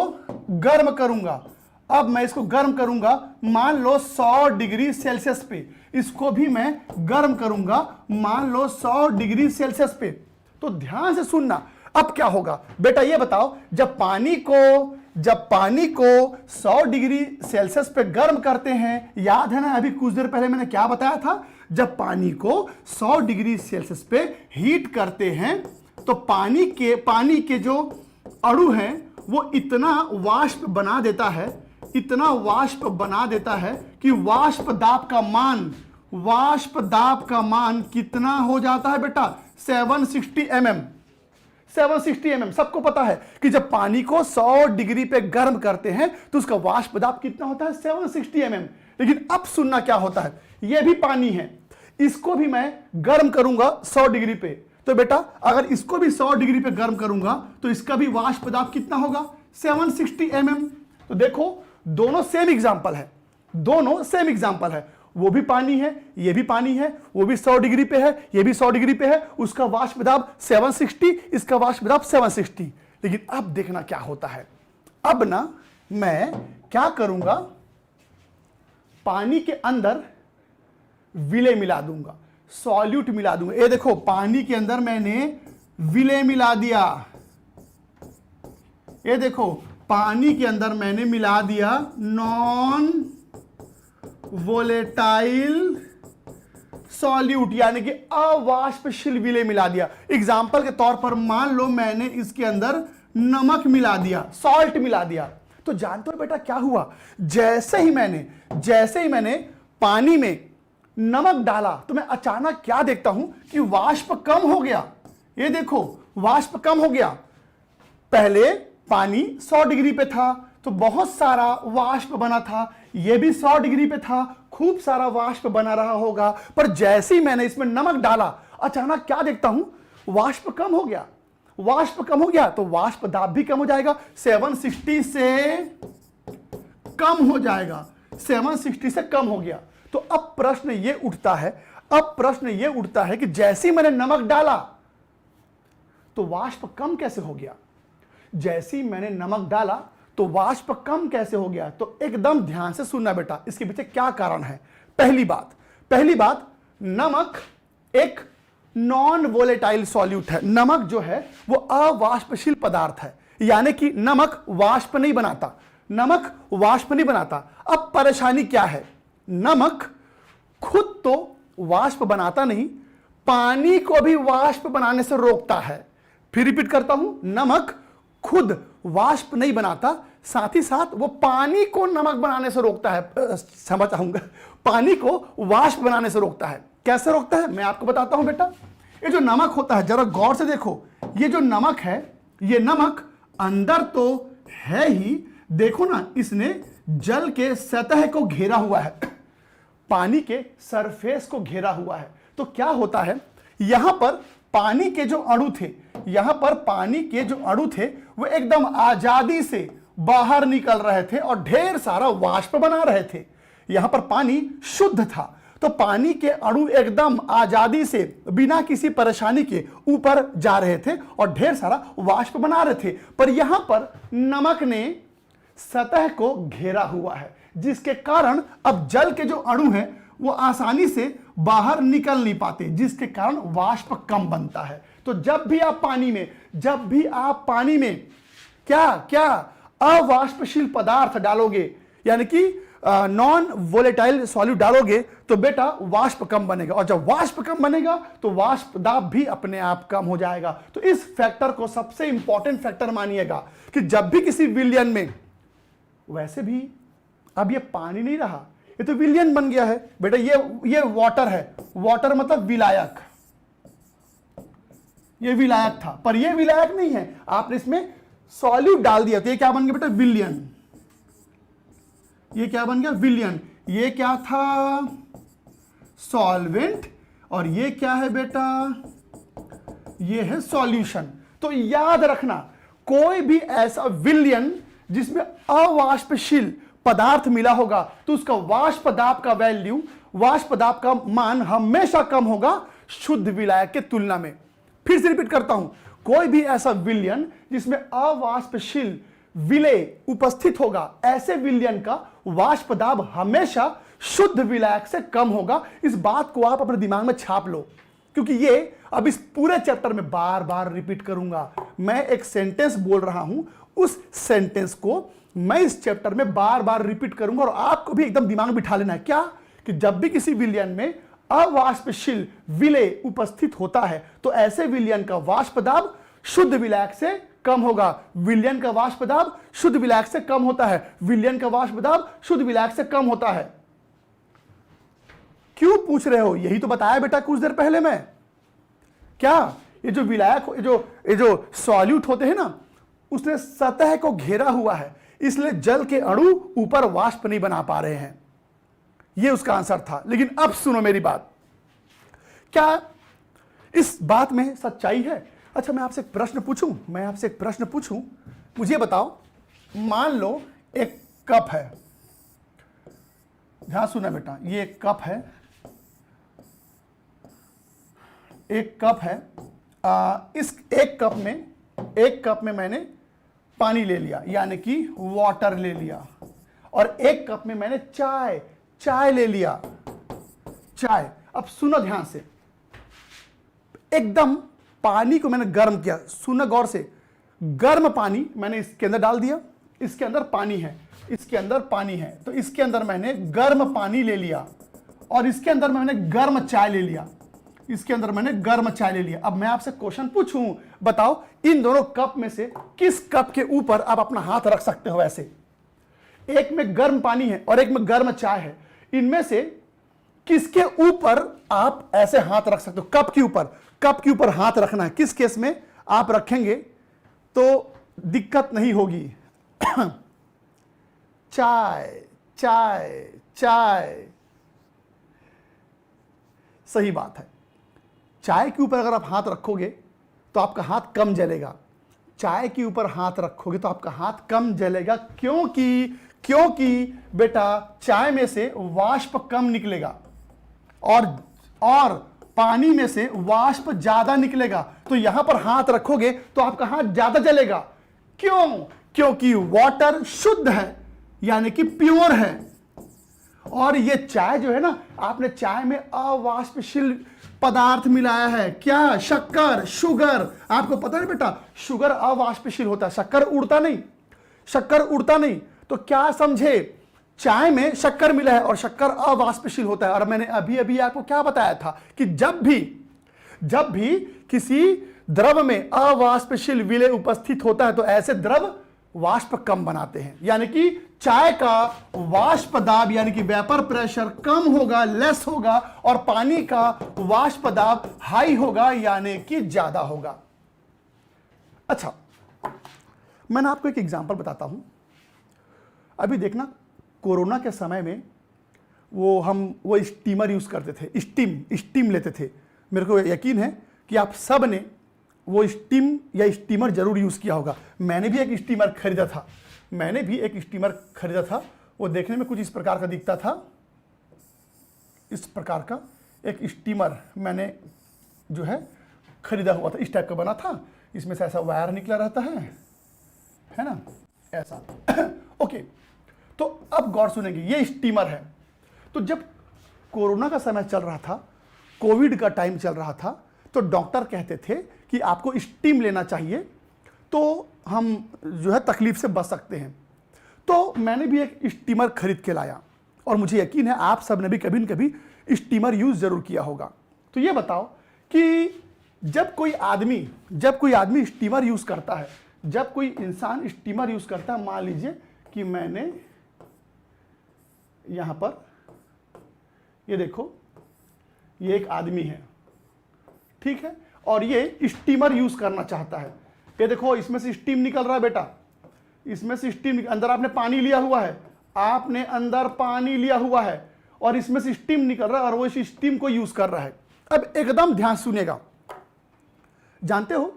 गर्म करूंगा, अब मैं इसको गर्म करूंगा, मान लो 100 डिग्री सेल्सियस पे। इसको भी मैं गर्म करूंगा, मान लो 100 डिग्री सेल्सियस पे। तो ध्यान से सुनना, अब क्या होगा बेटा ये बताओ। जब पानी को 100 डिग्री सेल्सियस पे गर्म करते हैं, याद है ना अभी कुछ देर पहले मैंने क्या बताया था? जब पानी को 100 डिग्री सेल्सियस पे हीट करते हैं तो पानी के जो अणु हैं वो इतना वाष्प बना देता है, इतना वाष्प बना देता है कि वाष्प दाब का मान कितना हो जाता है बेटा? 760 mm। 760 mm। सबको पता है कि जब पानी को 100 डिग्री पे गर्म करते हैं तो उसका वाष्प दाब कितना होता है? 760 mm। लेकिन अब सुनना क्या होता है, यह भी पानी है, इसको भी मैं गर्म करूंगा 100 डिग्री पे। तो बेटा अगर इसको भी 100 डिग्री पे गर्म करूंगा तो इसका भी वाष्प दाब कितना होगा? 760 mm। तो देखो दोनों सेम एग्जांपल है, दोनों सेम एग्जांपल है। वो भी पानी है, ये भी पानी है, वो भी 100 डिग्री पे है, ये भी 100 डिग्री पे है। उसका वाष्प दाब 760, इसका वाष्प दाब 760। लेकिन अब देखना क्या होता है। अब ना मैं क्या करूंगा, पानी के अंदर विलेय मिला दूंगा, सॉल्यूट मिला दूंगा। ये देखो पानी के अंदर मैंने विलेय मिला दिया, ये देखो पानी के अंदर मैंने मिला दिया नॉन वोलेटाइल सॉल्यूट, यानी कि अवाष्पशील विलेय मिला दिया। एग्जाम्पल के तौर पर मान लो मैंने इसके अंदर नमक मिला दिया, सॉल्ट मिला दिया। तो जानते हो बेटा क्या हुआ? जैसे ही मैंने पानी में नमक डाला तो मैं अचानक क्या देखता हूं कि वाष्प कम हो गया। ये देखो वाष्प कम हो गया। पहले पानी 100 डिग्री पे था तो बहुत सारा वाष्प बना था, यह भी 100 डिग्री पे था, खूब सारा वाष्प बना रहा होगा। पर जैसे ही मैंने इसमें नमक डाला अचानक क्या देखता हूं, वाष्प कम हो गया। वाष्प कम हो गया तो वाष्प दाब भी कम हो जाएगा, 760 से कम हो जाएगा, 760 से कम हो गया। तो अब प्रश्न यह उठता है कि जैसे ही मैंने नमक डाला तो वाष्प कम कैसे हो गया? जैसे ही मैंने नमक डाला तो वाष्प कम कैसे हो गया? तो एकदम ध्यान से सुनना बेटा, इसके पीछे क्या कारण है। पहली बात नमक एक नॉन वोलेटाइल सॉल्यूट है। नमक जो है वो अवाष्पशील पदार्थ है, यानी कि नमक वाष्प नहीं बनाता, नमक वाष्प नहीं बनाता। अब परेशानी क्या है, नमक खुद तो वाष्प बनाता नहीं, पानी को भी वाष्प बनाने से रोकता है। फिर रिपीट करता हूं, नमक खुद वाष्प नहीं बनाता, साथ ही साथ वो पानी को नमक बनाने से रोकता है, समझ चाहूंगा, पानी को वाष्प बनाने से रोकता है। कैसे रोकता है मैं आपको बताता हूं बेटा। ये जो नमक होता है, जरा गौर से देखो, ये जो नमक है, ये नमक अंदर तो है ही, देखो ना, इसने जल के सतह को घेरा हुआ है, पानी के सरफेस को घेरा हुआ है। तो क्या होता है, यहां पर पानी के जो अणु थे, यहां पर पानी के जो अणु थे वो एकदम आजादी से बाहर निकल रहे थे और ढेर सारा वाष्प बना रहे थे। यहां पर पानी शुद्ध था, तो पानी के अणु एकदम आजादी से बिना किसी परेशानी के ऊपर जा रहे थे और ढेर सारा वाष्प बना रहे थे। पर यहां पर नमक ने सतह को घेरा हुआ है, जिसके कारण अब जल के जो अणु हैं वो आसानी से बाहर निकल नहीं पाते, जिसके कारण वाष्प कम बनता है। तो जब भी आप पानी में क्या क्या अवाष्पशील पदार्थ डालोगे, यानी कि नॉन वोलेटाइल सॉल्यूट डालोगे, तो बेटा वाष्प कम बनेगा, और जब वाष्प कम बनेगा तो वाष्प दाब भी अपने आप कम हो जाएगा। तो इस फैक्टर को सबसे इंपॉर्टेंट फैक्टर मानिएगा कि जब भी किसी विलयन में, वैसे भी अब ये पानी नहीं रहा, ये तो विलयन बन गया है बेटा, ये वाटर है, वाटर मतलब विलायक, ये विलायक था, पर ये विलायक नहीं है, आपने इसमें सॉल्यूट डाल दिया, तो ये क्या बन गया बेटा, विलयन। ये क्या बन गया, विलयन। ये क्या था, सॉल्वेंट, और ये क्या है बेटा, ये है सॉल्यूशन। तो याद रखना, कोई भी ऐसा विलयन जिसमें अवाष्पशील पदार्थ मिला होगा तो उसका वाष्प दाब का वैल्यू, वाष्प दाब का मान हमेशा कम होगा शुद्ध विलायक के तुलना में। फिर से रिपीट करता हूं, कोई भी ऐसा विलयन जिसमें अवाष्पशील विलेय उपस्थित होगा, ऐसे विलयन का वाष्प दाब हमेशा शुद्ध विलायक से कम होगा। इस बात को आप अपने दिमाग में छाप लो, क्योंकि ये अब इस पूरे चैप्टर में बार बार रिपीट करूंगा। मैं एक सेंटेंस बोल रहा हूं, उस सेंटेंस को मैं इस चैप्टर में बार बार रिपीट करूंगा, और आपको भी एकदम दिमाग में बिठा लेना है क्या, कि जब भी किसी विलयन में अवाष्पशील विलेय उपस्थित होता है तो ऐसे विलयन का वाष्प दाब शुद्ध विलायक से कम होगा। विलयन का वाष्प दाब शुद्ध विलायक से कम होता है, विलयन का वाष्प दाब शुद्ध विलायक से कम होता है। क्यों पूछ रहे हो, यही तो बताया बेटा कुछ देर पहले मैं। क्या ये जो विलायक, ये जो सॉल्यूट होते हैं ना, उसने सतह को घेरा हुआ है, इसलिए जल के अणु ऊपर वाष्प नहीं बना पा रहे हैं। यह उसका आंसर था। लेकिन अब सुनो मेरी बात, क्या इस बात में सच्चाई है? अच्छा, मैं आपसे एक प्रश्न पूछूं, मुझे बताओ, मान लो एक कप है, ध्यान सुना बेटा, ये एक कप है, इस एक कप में मैंने पानी ले लिया, यानी कि वाटर ले लिया, और एक कप में मैंने चाय ले लिया, चाय। अब सुनो ध्यान से, एकदम पानी को मैंने गर्म किया, सुनो गौर से, गर्म पानी मैंने इसके अंदर डाल दिया, इसके अंदर पानी है, इसके अंदर पानी है, तो इसके अंदर मैंने गर्म पानी ले लिया, और इसके अंदर मैंने गर्म चाय ले लिया, इसके अंदर मैंने गर्म चाय ले लिया। अब मैं आपसे क्वेश्चन पूछूं, बताओ इन दोनों कप में से किस कप के ऊपर आप अपना हाथ रख सकते हो? ऐसे एक में गर्म पानी है और एक में गर्म चाय है, इनमें से किसके ऊपर आप ऐसे हाथ रख सकते हो? कप के ऊपर हाथ रखना है, किस केस में आप रखेंगे तो दिक्कत नहीं होगी? चाय चाय चाय, सही बात है। चाय के ऊपर अगर आप हाथ रखोगे तो आपका हाथ कम जलेगा, चाय के ऊपर हाथ रखोगे तो आपका हाथ कम जलेगा, क्योंकि बेटा चाय में से वाष्प कम निकलेगा और पानी में से वाष्प ज्यादा निकलेगा, तो यहां पर हाथ रखोगे तो आपका हाथ ज्यादा जलेगा। क्योंकि वाटर शुद्ध है, यानी कि प्योर है, और ये चाय जो है ना, आपने चाय में अवाष्पशील पदार्थ मिलाया है। क्या? शक्कर, शुगर। आपको पता है बेटा, शुगर अवाष्पशील होता है, शक्कर उड़ता नहीं, शक्कर उड़ता नहीं। तो क्या समझे, चाय में शक्कर मिला है और शक्कर अवाष्पशील होता है। और मैंने अभी अभी आपको क्या बताया था कि जब भी किसी द्रव में अवाष्पशील विलय उपस्थित होता है तो ऐसे द्रव वाष्प कम बनाते हैं। यानी कि चाय का वाष्प दाब यानी कि वेपर प्रेशर कम होगा, लेस होगा, और पानी का वाष्प दाब हाई होगा यानी कि ज्यादा होगा। अच्छा, मैंने आपको एक एग्जांपल बताता हूं। अभी देखना, कोरोना के समय में वो स्टीमर यूज करते थे, स्टीम लेते थे। मेरे को यकीन है कि आप सब ने वो स्टीम या स्टीमर जरूर यूज किया होगा। मैंने भी एक स्टीमर खरीदा था। वो देखने में कुछ इस प्रकार का दिखता था। इस प्रकार का एक स्टीमर मैंने जो है खरीदा हुआ था, इस टाइप का बना था। इसमें से ऐसा वायर निकला रहता है ना, ऐसा। ओके, तो अब गौर सुनेंगे, ये स्टीमर है। तो जब कोरोना का समय चल रहा था, कोविड का टाइम चल रहा था, तो डॉक्टर कहते थे कि आपको स्टीम लेना चाहिए, तो हम जो है तकलीफ से बच सकते हैं। तो मैंने भी एक स्टीमर खरीद के लाया, और मुझे यकीन है आप सब ने भी कभी न कभी स्टीमर यूज जरूर किया होगा। तो ये बताओ कि जब कोई आदमी स्टीमर यूज करता है, जब कोई इंसान स्टीमर यूज करता है, मान लीजिए कि मैंने यहां पर, ये देखो, ये एक आदमी है, ठीक है, और ये स्टीमर यूज करना चाहता है। ये देखो, इसमें से स्टीम निकल रहा है बेटा, इसमें से स्टीम, अंदर आपने पानी लिया हुआ है, और इसमें से स्टीम निकल रहा है, और वो इस स्टीम को यूज कर रहा है। अब एकदम ध्यान सुनेगा। जानते हो,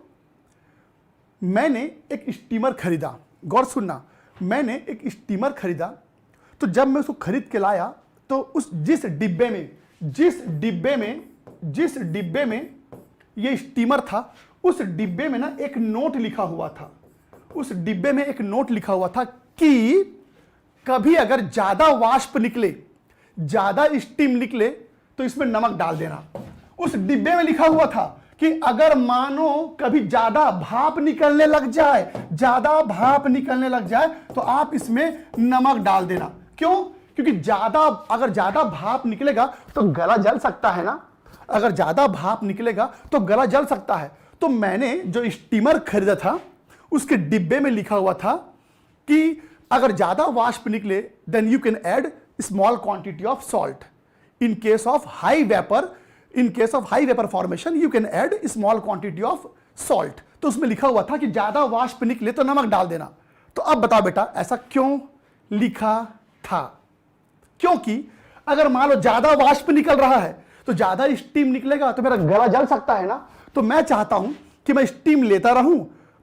मैंने एक स्टीमर खरीदा, गौर सुनना, मैंने एक स्टीमर खरीदा। तो जब मैं उसको खरीद के लाया, तो जिस डिब्बे में ये स्टीमर था, उस डिब्बे में ना एक नोट लिखा हुआ था। उस डिब्बे में एक नोट लिखा हुआ था कि कभी अगर ज्यादा वाष्प निकले, ज्यादा स्टीम निकले, तो इसमें नमक डाल देना। उस डिब्बे में लिखा हुआ था कि अगर मानो कभी ज्यादा भाप निकलने लग जाए तो आप इसमें नमक डाल देना। क्यों? क्योंकि अगर ज्यादा भाप निकलेगा तो गला जल सकता है ना, अगर ज्यादा भाप निकलेगा तो गला जल सकता है। तो मैंने जो स्टीमर खरीदा था, उसके डिब्बे में लिखा हुआ था कि अगर ज्यादा वाष्प निकले, then you can add small quantity of salt. In case of high vapour formation you can add small quantity of salt. तो उसमें लिखा हुआ था कि ज्यादा वाष्प निकले तो नमक डाल देना। तो अब बताओ बेटा, ऐसा क्यों लिखा था? क्योंकि अगर मान लो ज्यादा वाष्प निकल रहा है तो ज्यादा स्टीम निकलेगा तो मेरा गला जल सकता है ना। तो मैं चाहता हूं कि मैं स्टीम लेता रहूं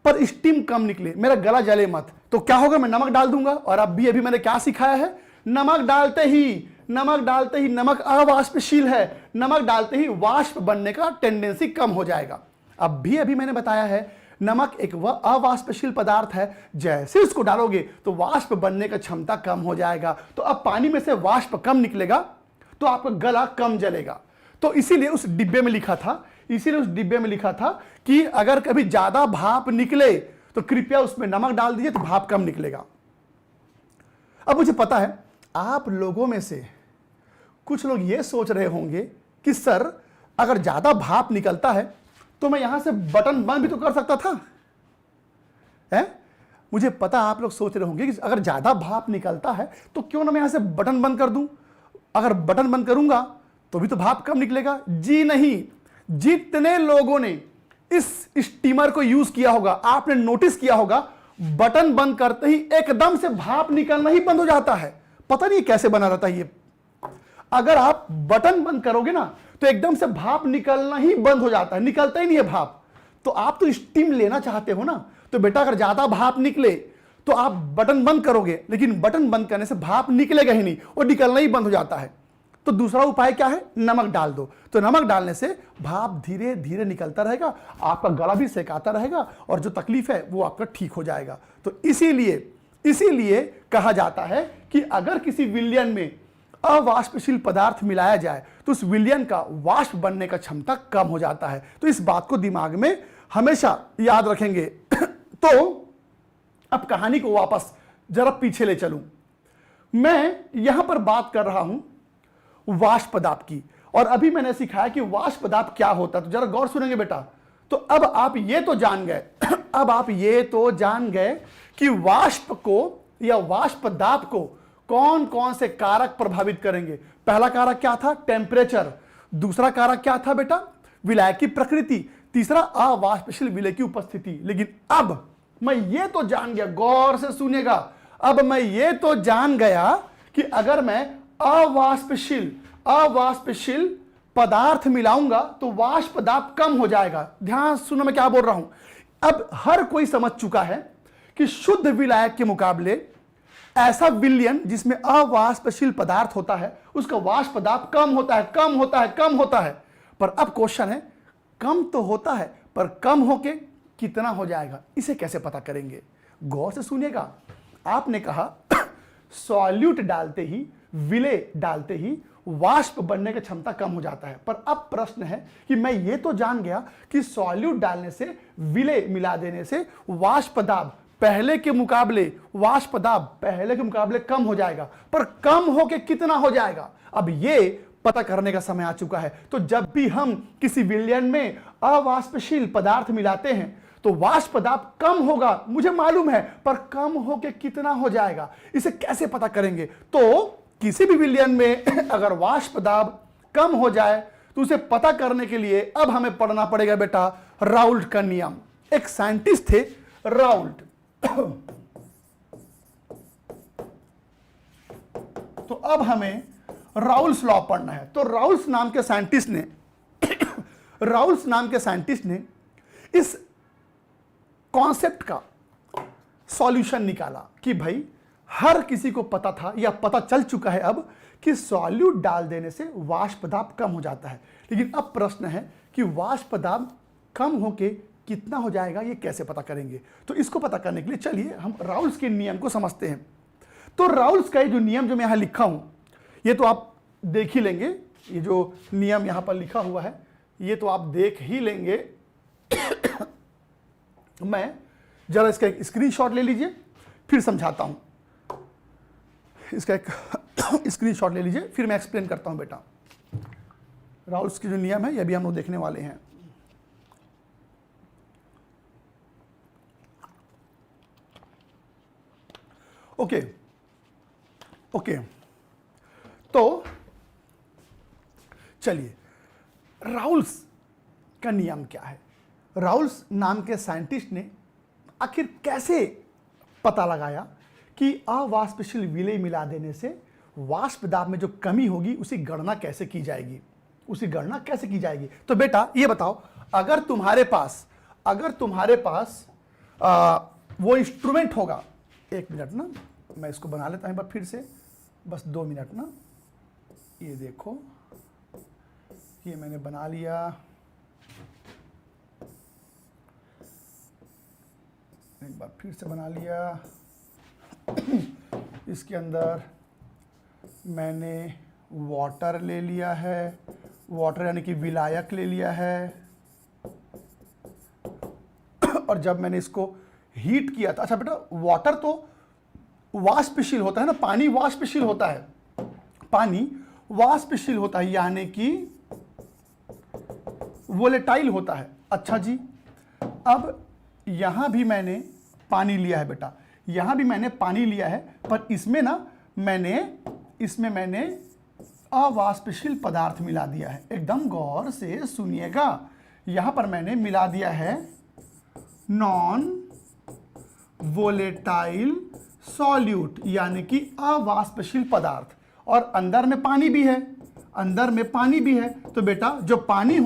पर स्टीम कम निकले, मेरा गला जले मत। तो क्या होगा, मैं नमक डाल दूंगा। और अभी मैंने क्या सिखाया है, नमक डालते ही नमक अवाष्पशील है, नमक डालते ही वाष्प बनने का टेंडेंसी कम हो जाएगा। अभी मैंने बताया है नमक एक अवाष्पशील पदार्थ है, जैसे उसको डालोगे तो वाष्प बनने का क्षमता कम हो जाएगा। तो अब पानी में से वाष्प कम निकलेगा तो आपका गला कम जलेगा। तो इसीलिए उस डिब्बे में लिखा था कि अगर कभी ज्यादा भाप निकले तो कृपया उसमें नमक डाल दीजिए, तो भाप कम निकलेगा। अब मुझे पता है आप लोगों में से कुछ लोग ये सोच रहे होंगे कि सर अगर ज्यादा भाप निकलता है तो मैं यहां से बटन बंद भी तो कर सकता था, है? मुझे पता आप लोग सोच रहे होंगे कि अगर ज्यादा भाप निकलता है तो क्यों ना मैं यहां से बटन बंद कर दूं। अगर बटन बंद करूंगा तो भी तो भाप कम निकलेगा। जी नहीं, जितने लोगों ने इस स्टीमर को यूज किया होगा, आपने नोटिस किया होगा, बटन बंद करते ही एकदम से भाप निकलना ही बंद हो जाता है। पता नहीं कैसे बना रहता है ये। अगर आप बटन बंद करोगे ना तो एकदम से भाप निकलना ही बंद हो जाता है, निकलता ही नहीं है भाप। तो आप तो स्टीम लेना चाहते हो ना, तो बेटा अगर ज्यादा भाप निकले तो आप बटन बंद करोगे, लेकिन बटन बंद करने से भाप निकलेगा ही नहीं, वो निकलना ही बंद हो जाता है। तो दूसरा उपाय क्या है, नमक डाल दो। तो नमक डालने से भाप धीरे धीरे निकलता रहेगा, आपका गला भी सेकाता रहेगा और जो तकलीफ है वो आपका ठीक हो जाएगा। तो इसीलिए कहा जाता है कि अगर किसी विलयन में अवाष्पशील पदार्थ मिलाया जाए तो उस विलयन का वाष्प बनने का क्षमता कम हो जाता है। तो इस बात को दिमाग में हमेशा याद रखेंगे। तो अब कहानी को वापस जरा पीछे ले चलूं। मैं यहां पर बात कर रहा हूं वाष्प दाब की, और अभी मैंने सिखाया कि वाष्प दाब क्या होता है। तो जरा गौर सुनेंगे बेटा। तो अब आप ये तो जान गए अब आप ये तो जान गए कि वाष्प को या वाष्प दाब को कौन कौन से कारक प्रभावित करेंगे। पहला कारक क्या था? टेम्परेचर। दूसरा कारक क्या था बेटा? विलायक की प्रकृति। तीसरा अवाष्पशील विलय की उपस्थिति। लेकिन अब मैं ये तो जान गया, गौर से सुनिएगा, अब मैं ये तो जान गया कि अगर मैं अवाष्पशील पदार्थ मिलाऊंगा तो वाष्प दाब कम हो जाएगा। ध्यान सुनो मैं क्या बोल रहा हूं। अब हर कोई समझ चुका है कि शुद्ध विलायक के मुकाबले ऐसा विलयन जिसमें अवाष्पशील पदार्थ होता है उसका वाष्प दाब कम होता है। पर अब क्वेश्चन है, कम तो होता है पर कम होके कितना हो जाएगा, इसे कैसे पता करेंगे? गौर से सुनिएगा। आपने कहा सॉल्यूट डालते ही, विलय डालते ही वाष्प बनने की क्षमता कम हो जाता है। पर अब प्रश्न है कि मैं ये तो जान गया कि सॉल्यूट डालने से, विलय मिला देने से वाष्प दाब पहले के मुकाबले कम हो जाएगा, पर कम होके कितना हो जाएगा, अब ये पता करने का समय आ चुका है। तो जब भी हम किसी विलयन में अवाष्पशील पदार्थ मिलाते हैं तो वाष्प दाब कम होगा, मुझे मालूम है, पर कम होके कितना हो जाएगा, इसे कैसे पता करेंगे? तो किसी भी विलयन में अगर वाष्प दाब कम हो जाए तो उसे पता करने के लिए अब हमें पढ़ना पड़ेगा बेटा राउल्ट का नियम। एक साइंटिस्ट थे राउल्ट। तो अब हमें राउल्स लॉ पढ़ना है। तो राउल्स नाम के साइंटिस्ट ने इस कॉन्सेप्ट का सॉल्यूशन निकाला कि भाई हर किसी को पता था या पता चल चुका है अब कि सॉल्यूट डाल देने से वाष्प दाब कम हो जाता है। लेकिन अब प्रश्न है कि वाष्प दाब कम होके कितना हो जाएगा, ये कैसे पता करेंगे? तो इसको पता करने के लिए चलिए हम राउल्स के नियम को समझते हैं। तो राउल्स का ये जो नियम जो मैं यहां लिखा हूं, ये तो आप देख ही लेंगे। ये जो नियम यहां पर लिखा हुआ है ये तो आप देख ही लेंगे। मैं जरा इसका एक स्क्रीनशॉट ले लीजिए, फिर समझाता हूं। इसका एक स्क्रीनशॉट ले लीजिए, फिर मैं एक्सप्लेन करता हूं बेटा। राउल्स के जो नियम है ये भी हम लोग देखने वाले हैं। ओके, तो चलिए राउल्स का नियम क्या है। राउल्स नाम के साइंटिस्ट ने आखिर कैसे पता लगाया कि अवाष्पशील विलय मिला देने से वाष्प दाब में जो कमी होगी उसकी गणना कैसे की जाएगी, तो बेटा ये बताओ, अगर तुम्हारे पास वो इंस्ट्रूमेंट होगा, 1 मिनट ना, मैं इसको बना लेता हूं फिर से, बस 2 मिनट ना। ये देखो, ये मैंने बना लिया। एक बार फिर से बना लिया। इसके अंदर मैंने वाटर ले लिया है, वाटर यानी कि विलायक ले लिया है। और जब मैंने इसको हीट किया था, अच्छा बेटा वाटर तो वाष्पशील होता है ना, पानी वाष्पशील होता है, यानी कि वोलेटाइल होता है। अच्छा जी, अब यहां भी मैंने पानी लिया है बेटा, पर इसमें मैंने अवाष्पशील पदार्थ मिला दिया है। एकदम गौर से सुनिएगा, यहां पर मैंने मिला दिया है नॉन वोलेटाइल सॉल्यूट, यानी कि अवाष्पशील पदार्थ, और अंदर में पानी भी है। तो बेटा जो पानी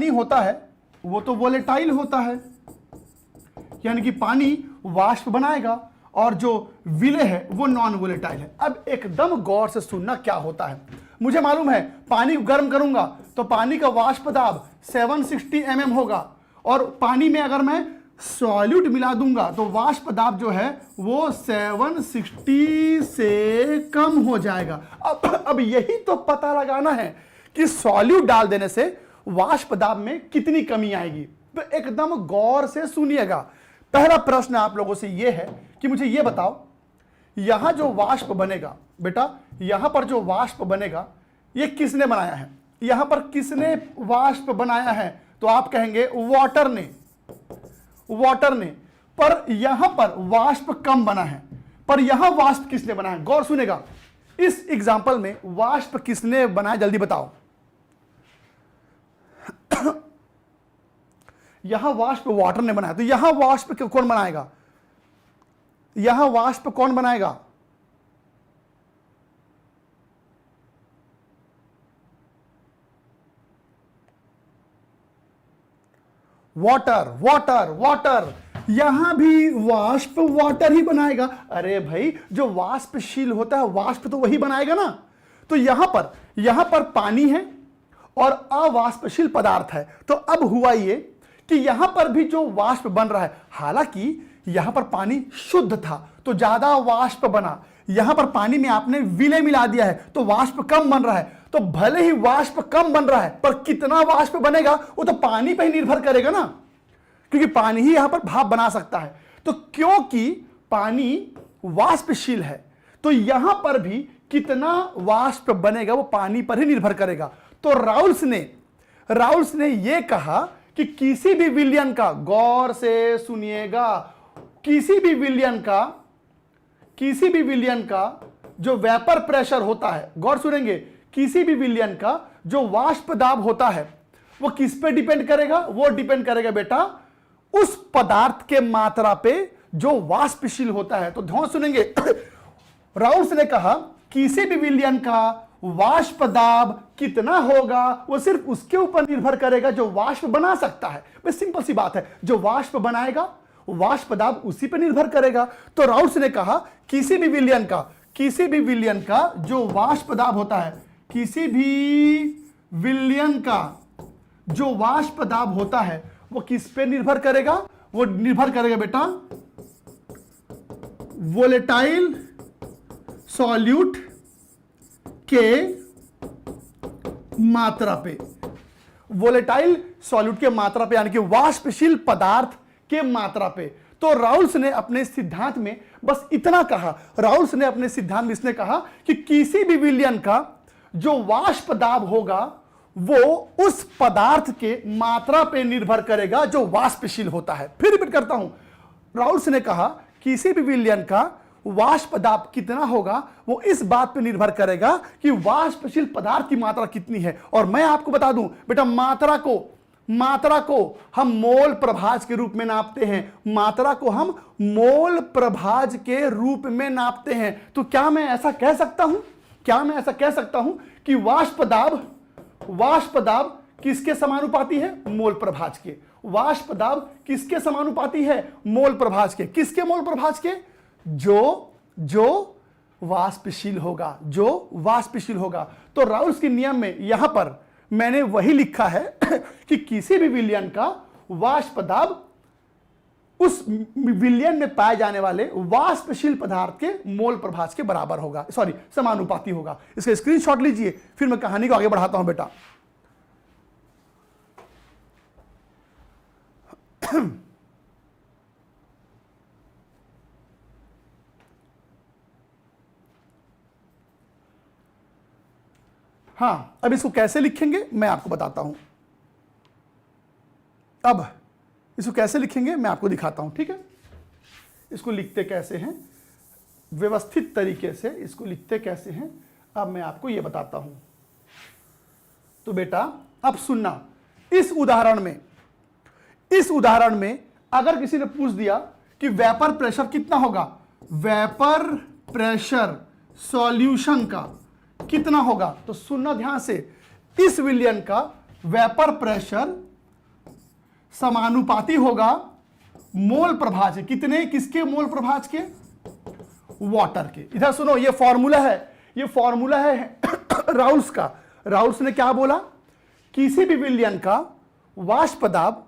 होता है वो तो वोलेटाइल होता है, यानी कि पानी वाष्प बनाएगा, और जो विलय है वो नॉन वोलेटाइल है। अब एकदम गौर से सुनना क्या होता है। मुझे मालूम है पानी को गर्म करूंगा तो पानी का वाष्प दाब 760 mm होगा, और पानी में अगर मैं सॉल्यूट मिला दूंगा तो वाष्प दाब जो है वो 760 से कम हो जाएगा। अब यही तो पता लगाना है कि सॉल्यूट डाल देने से वाष्प दाब में कितनी कमी आएगी। तो एकदम गौर से सुनिएगा। पहला प्रश्न आप लोगों से यह है कि मुझे यह बताओ, यहां जो वाष्प बनेगा बेटा, यहां पर जो वाष्प बनेगा ये किसने बनाया है? यहां पर किसने वाष्प बनाया है? तो आप कहेंगे वाटर ने, वाटर ने। पर यहां पर वाष्प कम बना है, पर यहां वाष्प किसने बनाया है? गौर सुनेगा। इस एग्जांपल में वाष्प किसने बनाया, जल्दी बताओ। यहां वाष्प वाटर ने बनाया, तो यहां वाष्प कौन बनाएगा? यहां वाष्प कौन बनाएगा? Water, water, water. यहां भी वाष्प वाटर ही बनाएगा। अरे भाई, जो वाष्पशील होता है वाष्प तो वही बनाएगा ना। तो यहां पर पानी है और अवाष्पशील पदार्थ है। तो अब हुआ ये कि यहां पर भी जो वाष्प बन रहा है, हालांकि यहां पर पानी शुद्ध था तो ज्यादा वाष्प बना, यहां पर पानी में आपने विलय मिला दिया है तो वाष्प कम बन रहा है। तो भले ही वाष्प कम बन रहा है पर कितना वाष्प बनेगा वो तो पानी पर ही निर्भर करेगा ना, क्योंकि पानी ही यहां पर भाप बना सकता है। तो क्योंकि पानी वाष्पशील है तो यहां पर भी कितना वाष्प बनेगा वो पानी पर ही निर्भर करेगा। तो राउल्स ने यह कहा कि किसी भी विलयन का, गौर से सुनिएगा, किसी भी विलयन का जो वेपर प्रेशर होता है, गौर सुनेंगे, किसी भी विलयन का जो वाष्प दाब होता है वो किस पे डिपेंड करेगा? वो डिपेंड करेगा बेटा उस पदार्थ के मात्रा पे जो वाष्पशील होता है। तो ध्यान सुनेंगे। राउल्स ने कहा किसी भी विलयन का वाष्प दाब कितना होगा वो सिर्फ उसके ऊपर निर्भर करेगा जो वाष्प बना सकता है। बस सिंपल सी बात है, जो वाष्प बनाएगा वाष्प दाब उसी पर निर्भर करेगा। तो राउल्स ने कहा किसी भी विलयन का जो वाष्प दाब होता है, किसी भी विलयन का जो वाष्प दाब होता है वो किस पे निर्भर करेगा? वो निर्भर करेगा बेटा वोलेटाइल सॉल्यूट के मात्रा पे, वोलेटाइल सॉल्यूट के मात्रा पे, यानी कि वाष्पशील पदार्थ के मात्रा पे। तो राउल्स ने अपने सिद्धांत में बस इतना कहा। राउल्स ने अपने सिद्धांत में इसने कहा कि किसी भी विलयन का जो वाष्प दाब होगा वो उस पदार्थ के मात्रा पे निर्भर करेगा जो वाष्पशील होता है। फिर रिपीट करता हूं, राउल्स ने कहा किसी भी विलयन का वाष्प दाब कितना होगा वो इस बात पे निर्भर करेगा कि वाष्पशील पदार्थ की मात्रा कितनी है। और मैं आपको बता दूं बेटा, मात्रा को हम मोल प्रभाज के रूप में नापते हैं। मात्रा को हम मोल प्रभाज के रूप में नापते हैं। तो क्या मैं ऐसा कह सकता हूं कि वाष्प दाब किसके समानुपाती है? मोल प्रभाज के। वाष्प दाब किसके समानुपाती है? मोल प्रभाज के। किसके मोल प्रभाज के? जो वाष्पशील होगा। तो राउल्स के नियम में यहां पर मैंने वही लिखा है कि किसी भी विलयन का वाष्प दाब उस विलयन में पाए जाने वाले वाष्पशील पदार्थ के मोल प्रभाज के बराबर होगा, समानुपाती होगा। इसका स्क्रीनशॉट लीजिए, फिर मैं कहानी को आगे बढ़ाता हूं बेटा। हां, अब इसको कैसे लिखेंगे मैं आपको बताता हूं। अब इसको कैसे लिखेंगे मैं आपको दिखाता हूं, ठीक है? इसको लिखते कैसे हैं, व्यवस्थित तरीके से इसको लिखते कैसे हैं, अब मैं आपको यह बताता हूं। तो बेटा अब सुनना, इस उदाहरण में अगर किसी ने पूछ दिया कि वेपर प्रेशर कितना होगा, वेपर प्रेशर सॉल्यूशन का कितना होगा, तो सुनना ध्यान से, इस विलयन का वेपर प्रेशर समानुपाती होगा मोल प्रभाज। कितने? किसके मोल प्रभाज के? वाटर के। इधर सुनो, ये फॉर्मूला है राउल्स का। राउल्स ने क्या बोला? किसी भी विलयन का वाष्प दाब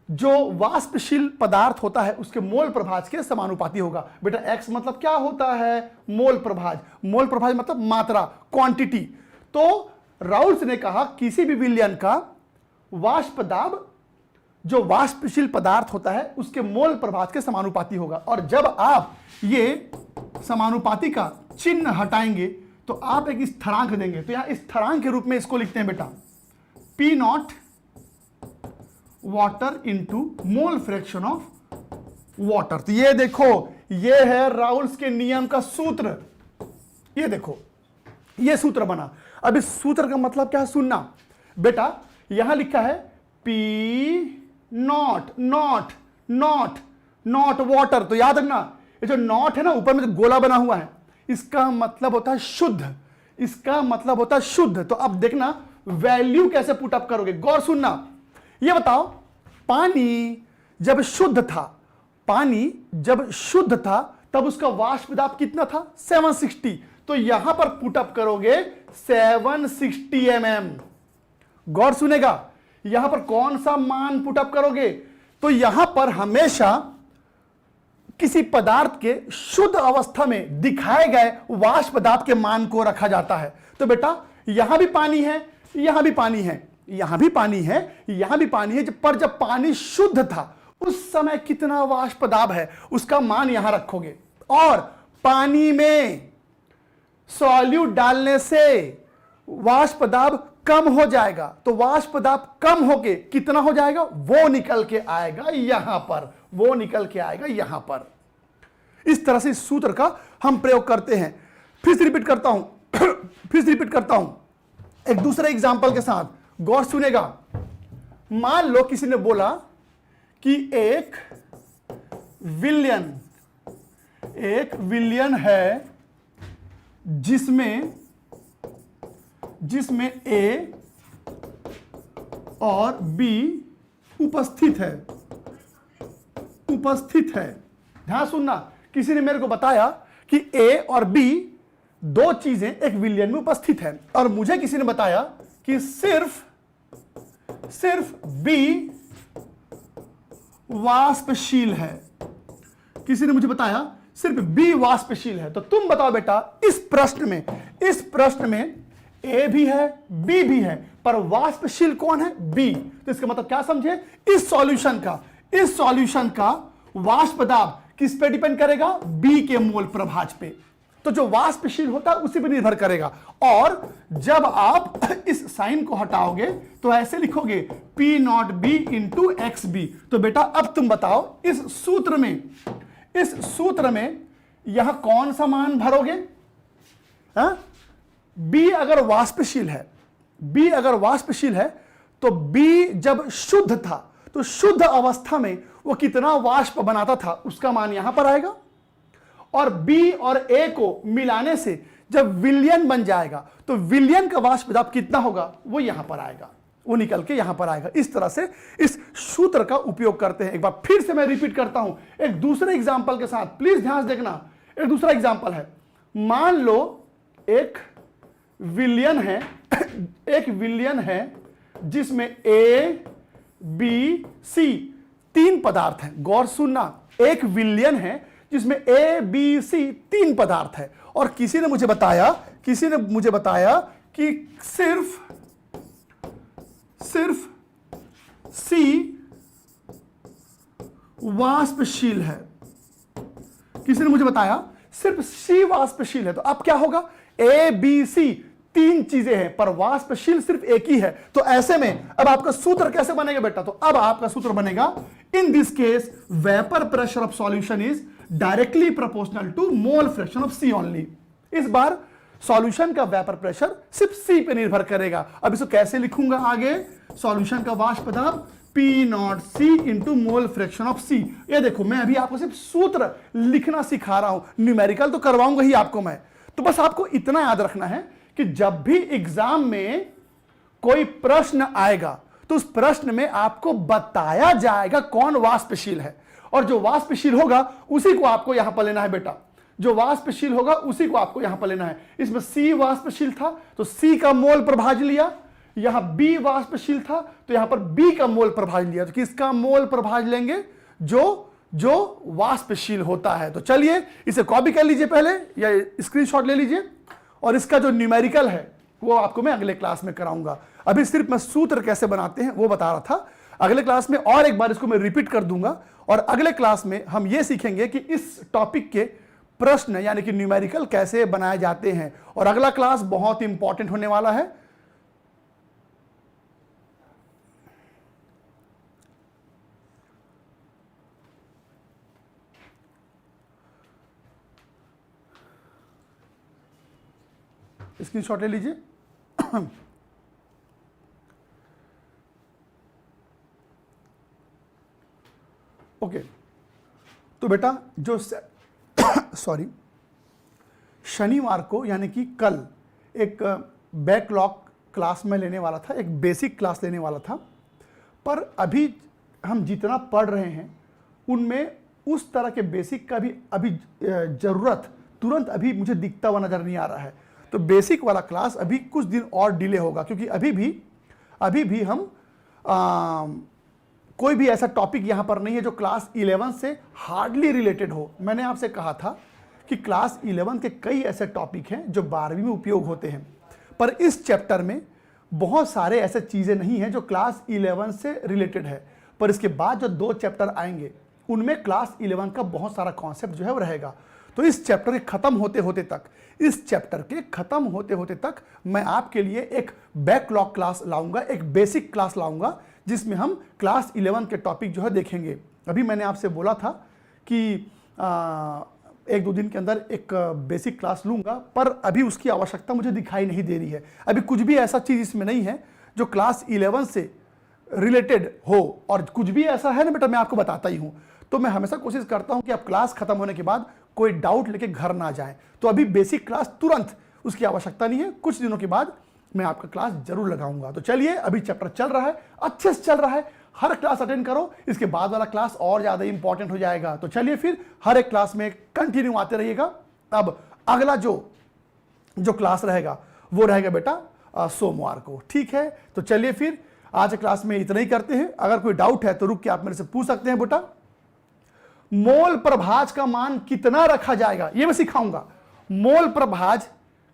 जो वाष्पशील पदार्थ होता है उसके मोल प्रभाज के समानुपाती होगा। बेटा x मतलब क्या होता है? मोल प्रभाज। मोल प्रभाज मतलब मात्रा, क्वांटिटी। तो राउल्स ने कहा किसी भी विलयन का वाष्प दाब जो वाष्पशील पदार्थ होता है उसके मोल प्रभाज के समानुपाती होगा। और जब आप ये समानुपाती का चिन्ह हटाएंगे तो आप एक स्थिरांक देंगे। तो यहां स्थिरांक के रूप में इसको लिखते हैं बेटा P not water into mole fraction of water. तो ये देखो, ये है राउल्स के नियम का सूत्र। ये देखो, ये सूत्र बना। अब इस सूत्र का मतलब क्या है सुनना बेटा। यहां लिखा है P not not not not water. तो याद रखना ये जो नॉट है ना, ऊपर में जो गोला बना हुआ है, इसका मतलब होता है शुद्ध। इसका मतलब होता है शुद्ध। तो अब देखना वैल्यू कैसे पुट अप करोगे, गौर सुनना। ये बताओ, पानी जब शुद्ध था, पानी जब शुद्ध था तब उसका वाष्प दाब कितना था? 760। तो यहां पर पुट अप करोगे 760 mm। गौर सुनेगा, यहां पर कौन सा मान पुट अप करोगे? तो यहां पर हमेशा किसी पदार्थ के शुद्ध अवस्था में दिखाए गए वाष्प दाब के मान को रखा जाता है। तो बेटा यहां भी पानी है, यहां भी पानी है, यहां भी पानी है, यहां भी पानी है। पर जब पानी शुद्ध था उस समय कितना वाष्प दाब है उसका मान यहां रखोगे। और पानी में सॉल्यूट डालने से वाष्प दाब कम हो जाएगा। तो वाष्प दाब कम होके कितना हो जाएगा? वो निकल के आएगा यहां पर, वो निकल के आएगा यहां पर। इस तरह से इस सूत्र का हम प्रयोग करते हैं। फिर से रिपीट करता हूं फिर से रिपीट करता हूं एक दूसरे एग्जांपल के साथ, गौर सुनेगा। मान लो किसी ने बोला कि एक विलयन है जिसमें A और B उपस्थित है। ध्यान सुनना, किसी ने मेरे को बताया कि A और B दो चीजें एक विलयन में उपस्थित है, और मुझे किसी ने बताया कि सिर्फ B वाष्पशील है। किसी ने मुझे बताया सिर्फ B वाष्पशील है। तो तुम बताओ बेटा, इस प्रश्न में A भी है B भी है, पर वाष्पशील कौन है? B। तो इसका मतलब क्या समझे? इस सॉल्यूशन का वाष्प दाब किस पे डिपेंड करेगा? B के मोल प्रभाज पे। तो जो वाष्पशील होता है उसी पे निर्भर करेगा। और जब आप इस साइन को हटाओगे तो ऐसे लिखोगे P not B into XB। तो बेटा अब तुम बताओ, इस सूत्र में यहां कौन सा मान भरोगे? B अगर वाष्पशील है तो B जब शुद्ध था तो शुद्ध अवस्था में वो कितना वाष्प बनाता था उसका मान यहां पर आएगा। और B और A को मिलाने से जब विलयन बन जाएगा तो विलयन का वाष्प दाब कितना होगा वो यहां पर आएगा, वो निकल के यहां पर आएगा। इस तरह से इस सूत्र का उपयोग करते हैं। एक बार फिर से मैं रिपीट करता हूं एक दूसरे एग्जांपल के साथ, प्लीज ध्यान से देखना। एक दूसरा एग्जांपल है, मान लो एक विलयन है जिसमें A, B, C तीन पदार्थ हैं। गौर सुनना, एक विलयन है जिसमें A, B, C तीन पदार्थ है, और किसी ने मुझे बताया कि सिर्फ C वाष्पशील है। किसी ने मुझे बताया सिर्फ C वाष्पशील है। तो अब क्या होगा? A, B, C तीन चीजें हैं पर वाष्पशील सिर्फ एक ही है। तो ऐसे में अब आपका सूत्र कैसे बनेगा बेटा? तो अब आपका सूत्र बनेगा, in this case vapour pressure of solution is directly proportional to mole fraction of C only. इस बार सॉल्यूशन का वेपर प्रेशर सिर्फ C पे निर्भर करेगा। अब इसको कैसे लिखूंगा आगे? सॉल्यूशन का वाष्प दाब P not C into mole fraction of C। ये देखो, मैं अभी आपको सिर्फ सूत्र लिखना सिखा रहा हूं, न्यूमेरिकल तो करवाऊंगा ही आपको मैं। तो बस आपको इतना याद रखना है कि जब भी एग्जाम में कोई प्रश्न आएगा तो उस प्रश्न में आपको बताया जाएगा कौन वाष्पशील है, और जो वाष्पशील होगा उसी को आपको यहां पर लेना है बेटा। जो वाष्पशील होगा उसी को आपको यहां पर लेना है। इसमें C वाष्पशील था तो C का मोल प्रभाज लिया, यहां B वाष्पशील था तो यहां पर B का मोल प्रभाज लिया, तो किसका मोल प्रभाज लेंगे? जो वाष्पशील होता है। तो चलिए इसे कॉपी कर लीजिए पहले या स्क्रीनशॉट ले लीजिए, और इसका जो न्यूमेरिकल है वो आपको मैं अगले क्लास में कराऊंगा। अभी सिर्फ मैं सूत्र कैसे बनाते हैं वो बता रहा था। अगले क्लास में और एक बार इसको मैं रिपीट कर दूंगा, और अगले क्लास में हम ये सीखेंगे कि इस टॉपिक के प्रश्न यानी कि न्यूमेरिकल कैसे बनाए जाते हैं। और अगला क्लास बहुत इंपॉर्टेंट होने वाला है। स्क्रीनशॉट ले लीजिए। ओके, तो बेटा जो सॉरी शनिवार को यानी कि कल एक बैकलॉग क्लास में लेने वाला था, एक बेसिक क्लास लेने वाला था, पर अभी हम जितना पढ़ रहे हैं उनमें उस तरह के बेसिक का भी अभी ज़रूरत तुरंत अभी मुझे दिखता हुआ नज़र नहीं आ रहा है। तो बेसिक वाला क्लास अभी कुछ दिन और डिले होगा, क्योंकि अभी भी हम कोई भी ऐसा टॉपिक यहाँ पर नहीं है जो क्लास 11 से हार्डली रिलेटेड हो। मैंने आपसे कहा था कि क्लास 11 के कई ऐसे टॉपिक हैं जो 12वीं में उपयोग होते हैं, पर इस चैप्टर में बहुत सारे ऐसे चीज़ें नहीं हैं जो क्लास 11 से रिलेटेड है। पर इसके बाद जो 2 चैप्टर आएंगे उनमें क्लास 11 का बहुत सारा कॉन्सेप्ट जो है वो रहेगा। तो इस चैप्टर के खत्म होते होते तक मैं आपके लिए एक बैकलॉग क्लास लाऊंगा, एक बेसिक क्लास लाऊंगा, जिसमें हम क्लास 11 के टॉपिक जो है देखेंगे। अभी मैंने आपसे बोला था कि 1-2 दिन के अंदर एक बेसिक क्लास लूंगा, पर अभी उसकी आवश्यकता मुझे दिखाई नहीं दे रही है। अभी कुछ भी ऐसा चीज़ इसमें नहीं है जो क्लास 11 से रिलेटेड हो, और कुछ भी ऐसा है ना बेटा मैं आपको बताता ही हूँ। तो मैं हमेशा कोशिश करता हूँ कि आप क्लास खत्म होने के बाद कोई डाउट लेके घर ना जाएं। तो अभी बेसिक क्लास तुरंत उसकी आवश्यकता नहीं है, कुछ दिनों के बाद मैं आपका क्लास जरूर लगाऊंगा। तो चलिए, अभी चैप्टर चल रहा है, अच्छे से चल रहा है, हर क्लास अटेंड करो, इसके बाद वाला क्लास और ज़्यादा इंपॉर्टेंट हो जाएगा। तो चलिए फिर हर एक क्लास में कंटिन्यू आते रहिएगा। अब अगला जो क्लास रहेगा वो रहेगा बेटा सोमवार को, ठीक है। तो चलिए फिर आज क्लास में इतना ही करते हैं। अगर कोई डाउट है तो रुक के आप मेरे से पूछ सकते हैं। बेटा मोल प्रभाज का मान कितना रखा जाएगा ये मैं सिखाऊंगा। मोल प्रभाज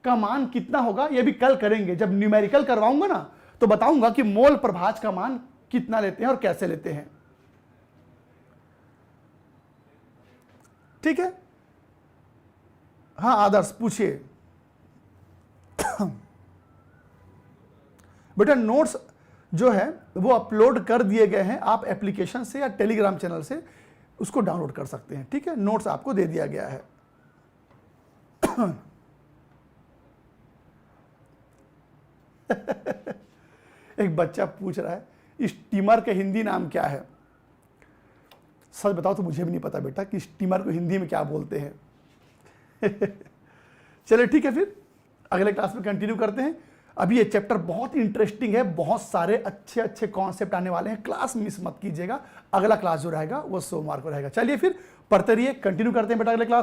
का मान कितना होगा ये भी कल करेंगे, जब न्यूमेरिकल करवाऊंगा ना तो बताऊंगा कि मोल प्रभाज का मान कितना लेते हैं और कैसे लेते हैं, ठीक है। हाँ आदर्श पूछिए। बेटा नोट्स जो है वो अपलोड कर दिए गए हैं, आप एप्लीकेशन से या टेलीग्राम चैनल से उसको डाउनलोड कर सकते हैं, ठीक है। नोट्स आपको दे दिया गया है। एक बच्चा पूछ रहा है स्टीमर के हिंदी नाम क्या है। सच बताओ तो मुझे भी नहीं पता बेटा कि स्टीमर को हिंदी में क्या बोलते हैं। चलिए ठीक है, फिर अगले क्लास में कंटिन्यू करते हैं। अभी ये चैप्टर बहुत इंटरेस्टिंग है, बहुत सारे अच्छे अच्छे कॉन्सेप्ट आने वाले हैं, क्लास मिस मत कीजिएगा। अगला क्लास जो रहेगा वो सोमवार को रहेगा। चलिए फिर पढ़ते रहिए, कंटिन्यू करते हैं बेटा अगले क्लास में।